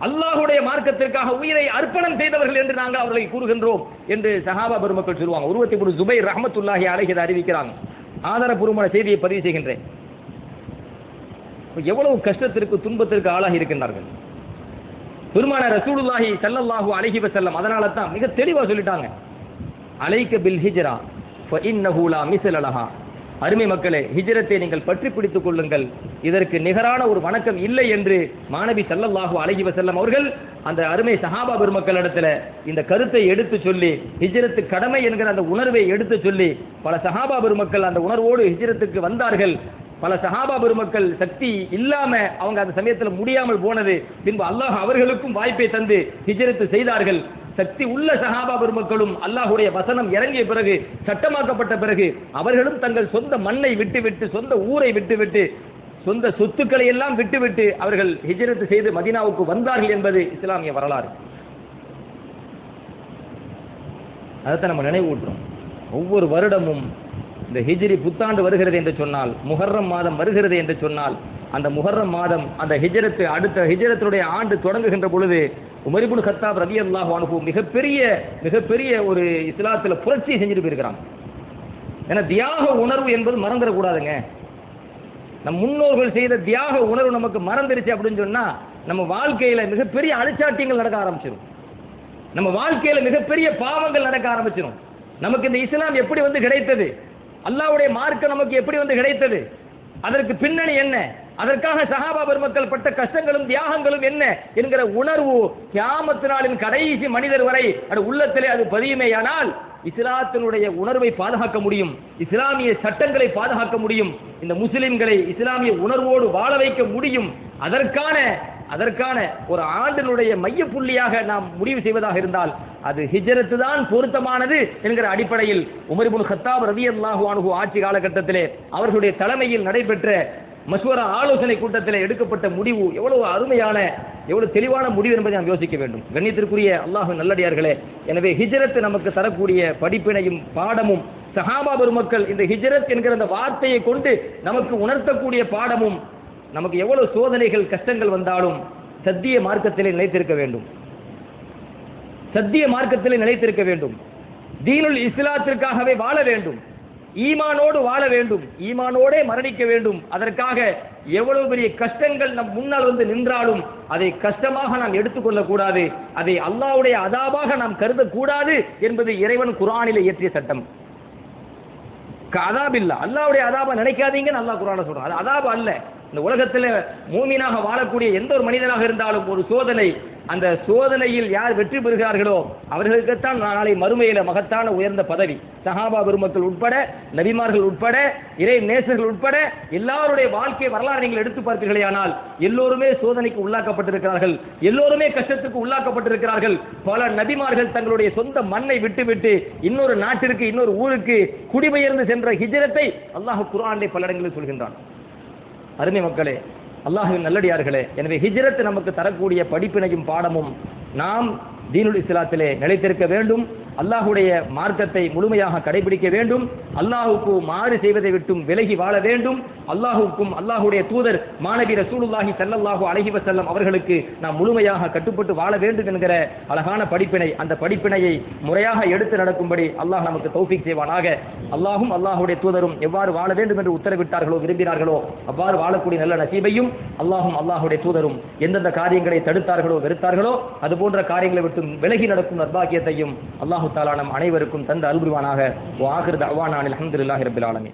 அல்லாஹ்வுடைய மார்க்கத்திற்காக உயிரை அர்ப்பணம் செய்தவர்கள் என்று நாங்கள் அவர்களை கூறுகின்றோம் என்று சஹாபா பெருமக்கள் சொல்லுவாங்க. உருவத்தி இப்னு ஜுபைர் ரஹ்மத்துல்லாஹி அலைஹி அறிவிக்கிறாங்க. ஆதாரபூர்வமான செய்தியை பதிவு செய்கின்றேன். எவ்வளவு கஷ்டத்திற்கு துன்பத்திற்கு ஆளாகி இருக்கின்றார்கள் பெருமானார் ரசூலுல்லாஹி ஸல்லல்லாஹு அலைஹி வஸல்லம். அதனால தான் மிக தெளிவாக சொல்லிட்டாங்க, அலைக பில் ஹிஜ்ரா ஃபஇன்னஹு லா மிஸ்ல லஹா. அருமை மக்களே, ஹிஜ்ரத்தை நீங்கள் பற்றி பிடித்துக் கொள்ளுங்கள், இதற்கு நிகரான ஒரு வணக்கம் இல்லை என்று மாநபி ஸல்லல்லாஹு அலைஹி வஸல்லம் அவர்கள் அந்த அருமை சஹாபா பெருமக்களிடத்தில் இந்த கருத்தை எடுத்து சொல்லி, ஹிஜ்ரத்து கடமை என்கிற அந்த உணர்வை எடுத்து சொல்லி, பல சஹாபா பெருமக்கள் அந்த உணர்வோடு ஹிஜ்ரத்துக்கு வந்தார்கள். பல சஹாபா பெருமக்கள் சக்தி இல்லாம அவங்க அந்த சமயத்தில் முடியாமல் போனது, பின்பு அல்லாஹ் அவர்களுக்கும் வாய்ப்பை தந்து ஹிஜ்ரத்து செய்தார்கள். சக்தி உள்ள சஹாபா பெருமக்களும் அல்லாஹ்வுடைய வசனம் இறங்கிய பிறகு சட்டமாக்கப்பட்ட பிறகு அவர்களும் தங்கள் சொந்த மண்ணை விட்டுவிட்டு சொந்த ஊரை விட்டுவிட்டு சொந்த சொத்துக்களை எல்லாம் விட்டுவிட்டு அவர்கள் ஹிஜ்ரத் செய்து மதீனாவுக்கு வந்தார்கள் என்பது இஸ்லாமிய வரலாறு. அதை நம்ம நினைவூட்டுறோம். ஒவ்வொரு வருடமும் இந்த ஹிஜ்ரி புத்தாண்டு வருகிறது என்று சொன்னால், முஹர்ரம் மாதம் வருகிறது என்று சொன்னால், அந்த முஹர்ரம் மாதம் அந்த ஹிஜ்ரத் அடுத்த ஹிஜ்ரத்துடைய ஆண்டு தொடங்குகின்ற பொழுது உமர் இப்னு கத்தாப் ரலியல்லாஹு அன்ஹு மிகப்பெரிய ஒரு இஸ்லாத்துல புரட்சி செஞ்சுட்டு போயிருக்கிறாங்க. ஏன்னா தியாக உணர்வு என்பது மறந்துடக்கூடாதுங்க. நம் முன்னோர்கள் செய்த தியாக உணர்வு நமக்கு மறந்துருச்சு அப்படின்னு சொன்னா நம்ம வாழ்க்கையில மிகப்பெரிய அழிச்சாட்டியங்கள் நடக்க ஆரம்பிச்சிடும். நம்ம வாழ்க்கையில மிகப்பெரிய பாவங்கள் நடக்க ஆரம்பிச்சிடும். நமக்கு இந்த இஸ்லாம் எப்படி வந்து கிடைத்தது, அல்லாஹ்வுடைய மார்க்கம் நமக்கு எப்படி வந்து கிடைத்தது, அதற்கு பின்னணி என்ன, அதற்காக சஹாபா பெருமக்கள் பட்ட கஷ்டங்களும் தியாகங்களும் என்ன என்கிற உணர்வு கியாமத் நாளின் கடைசி மனிதர் வரை அது உள்ளத்திலே அது பதியுமேயானால் இஸ்லாத்தினுடைய உணர்வை பாதுகாக்க முடியும், இஸ்லாமிய சட்டங்களை பாதுகாக்க முடியும், இந்த முஸ்லிம்களை இஸ்லாமிய உணர்வோடு வாழ வைக்க முடியும். அதற்கான ஒரு ஆண்டினுடைய மையப்புள்ளியாக நாம் முடிவு செய்வதாக இருந்தால் அது ஹிஜ்ரத் தான் பொருத்தமானது என்கிற அடிப்படையில் உமர் இப்னு கத்தாப் ரலியல்லாஹு அன்ஹு ஆட்சி காலகட்டத்திலே அவர்களுடைய தலைமையில் நடைபெற்ற மஷ்வரா ஆலோசனை கூட்டத்தில் எடுக்கப்பட்ட முடிவு எவ்வளவு அருமையான எவ்வளவு தெளிவான முடிவு என்பதை நாம் யோசிக்க வேண்டும். கண்ணியத்திற்குரிய அல்லாஹ்வின் நல்லடியார்களே, எனவே ஹிஜ்ரத் நமக்கு தரக்கூடிய படிப்பினையும் பாடமும், சஹாபா பெருமக்கள் இந்த ஹிஜ்ரத் என்கிற அந்த வார்த்தையை கொண்டு நமக்கு உணர்த்தக்கூடிய பாடமும், நமக்கு எவ்வளவு சோதனைகள் கஷ்டங்கள் வந்தாலும் சத்திய மார்க்கத்திலே நிலைத்திருக்க வேண்டும், சத்திய மார்க்கத்திலே நிலைத்திருக்க வேண்டும், தீனுல் இஸ்லாத்திற்காகவே வாழ வேண்டும், ஈமானோடு வாழ வேண்டும், ஈமானோடே மரணிக்க வேண்டும். அதற்காக எவ்வளவு பெரிய கஷ்டங்கள் நம் முன்னால் வந்து நின்றாலும் அதை கஷ்டமாக நாம் எடுத்துக்கொள்ள கூடாது, அதை அல்லாஹ்வுடைய அதாபாக நாம் கருதக்கூடாது என்பது இறைவன் குர்ஆனிலே இயற்றிய சட்டம். அதாப் இல்ல, அல்லாஹ்வுடைய அதாபா நினைக்காதீங்கன்னு அல்லாஹ் குர்ஆன்ல சொல்றான். அது அதாப் அல்ல. இந்த உலகத்தில் மூமினாக வாழக்கூடிய எந்த ஒரு மனிதனாக இருந்தாலும் ஒரு சோதனை, அந்த சோதனையில் யார் வெற்றி பெறுகிறார்களோ அவர்களுக்குத்தான் நாளை மறுமையில மகத்தான உயர்ந்த பதவி. சஹாபா பெருமக்கள் உட்பட, நபிமார்கள் உட்பட, இறை நேசர்கள் உட்பட எல்லாருடைய வாழ்க்கை வரலாறு நீங்கள் எடுத்து பார்ப்பீர்களேயானால் எல்லோருமே சோதனைக்கு உள்ளாக்கப்பட்டிருக்கிறார்கள், எல்லோருமே கஷ்டத்துக்கு உள்ளாக்கப்பட்டிருக்கிறார்கள். பல நபிமார்கள் தங்களுடைய சொந்த மண்ணை விட்டுவிட்டு இன்னொரு நாட்டிற்கு இன்னொரு ஊருக்கு குடிபெயர்ந்து சென்ற ஹிஜ்ரத்தை அல்லாஹ் குர்ஆனிலே பல இடங்களில் சொல்கின்றான். அருமை மக்களே, அல்லாஹ்வின் நல்லடியார்களே, எனவே ஹிஜ்ரத் நமக்கு தரக்கூடிய படிப்பினையும் பாடமும் நாம் தீனுல் இஸ்லாத்திலே நிலைத்திருக்க வேண்டும், அல்லாஹ்வுடைய மார்க்கத்தை முழுமையாக கடைபிடிக்க வேண்டும், அல்லாஹ்வுக்கு மாறு செய்வதை விட்டும் விலகி வாழ வேண்டும், அல்லாஹ்வுக்கும் அல்லாஹ்வுடைய தூதர் மாநபி ரசூலுல்லாஹி ஸல்லல்லாஹு அலைஹி வஸல்லம் அவர்களுக்கு நாம் முழுமையாக கட்டுப்பட்டு வாழ வேண்டும் என்கிற அழகான படிப்பினை, அந்த படிப்பினையை முறையாக எடுத்து நடக்கும்படி அல்லாஹ் நமக்கு தௌஃபீக் செய்வானாக. அல்லாஹும் அல்லாஹ்வுடைய தூதரும் எவ்வாறு வாழ வேண்டும் என்று உத்தரவிட்டார்களோ விரும்பினார்களோ அவ்வாறு வாழக்கூடிய நல்ல நசீபையும், அல்லாஹும் அல்லாஹ்வுடைய தூதரும் எந்தெந்த காரியங்களை தடுத்தார்களோ வெறுத்தார்களோ அது போன்ற காரியங்களை விட்டு விலகி நடக்கும் நற்பாக்கியத்தையும் அல்லாஹ் தஆலா நம் அனைவருக்கும் தந்த அருள் புரிவானாக. வ ஆகிரு தஅவானா அல்ஹம்துலில்லாஹி ரப்பில் ஆலமீன்.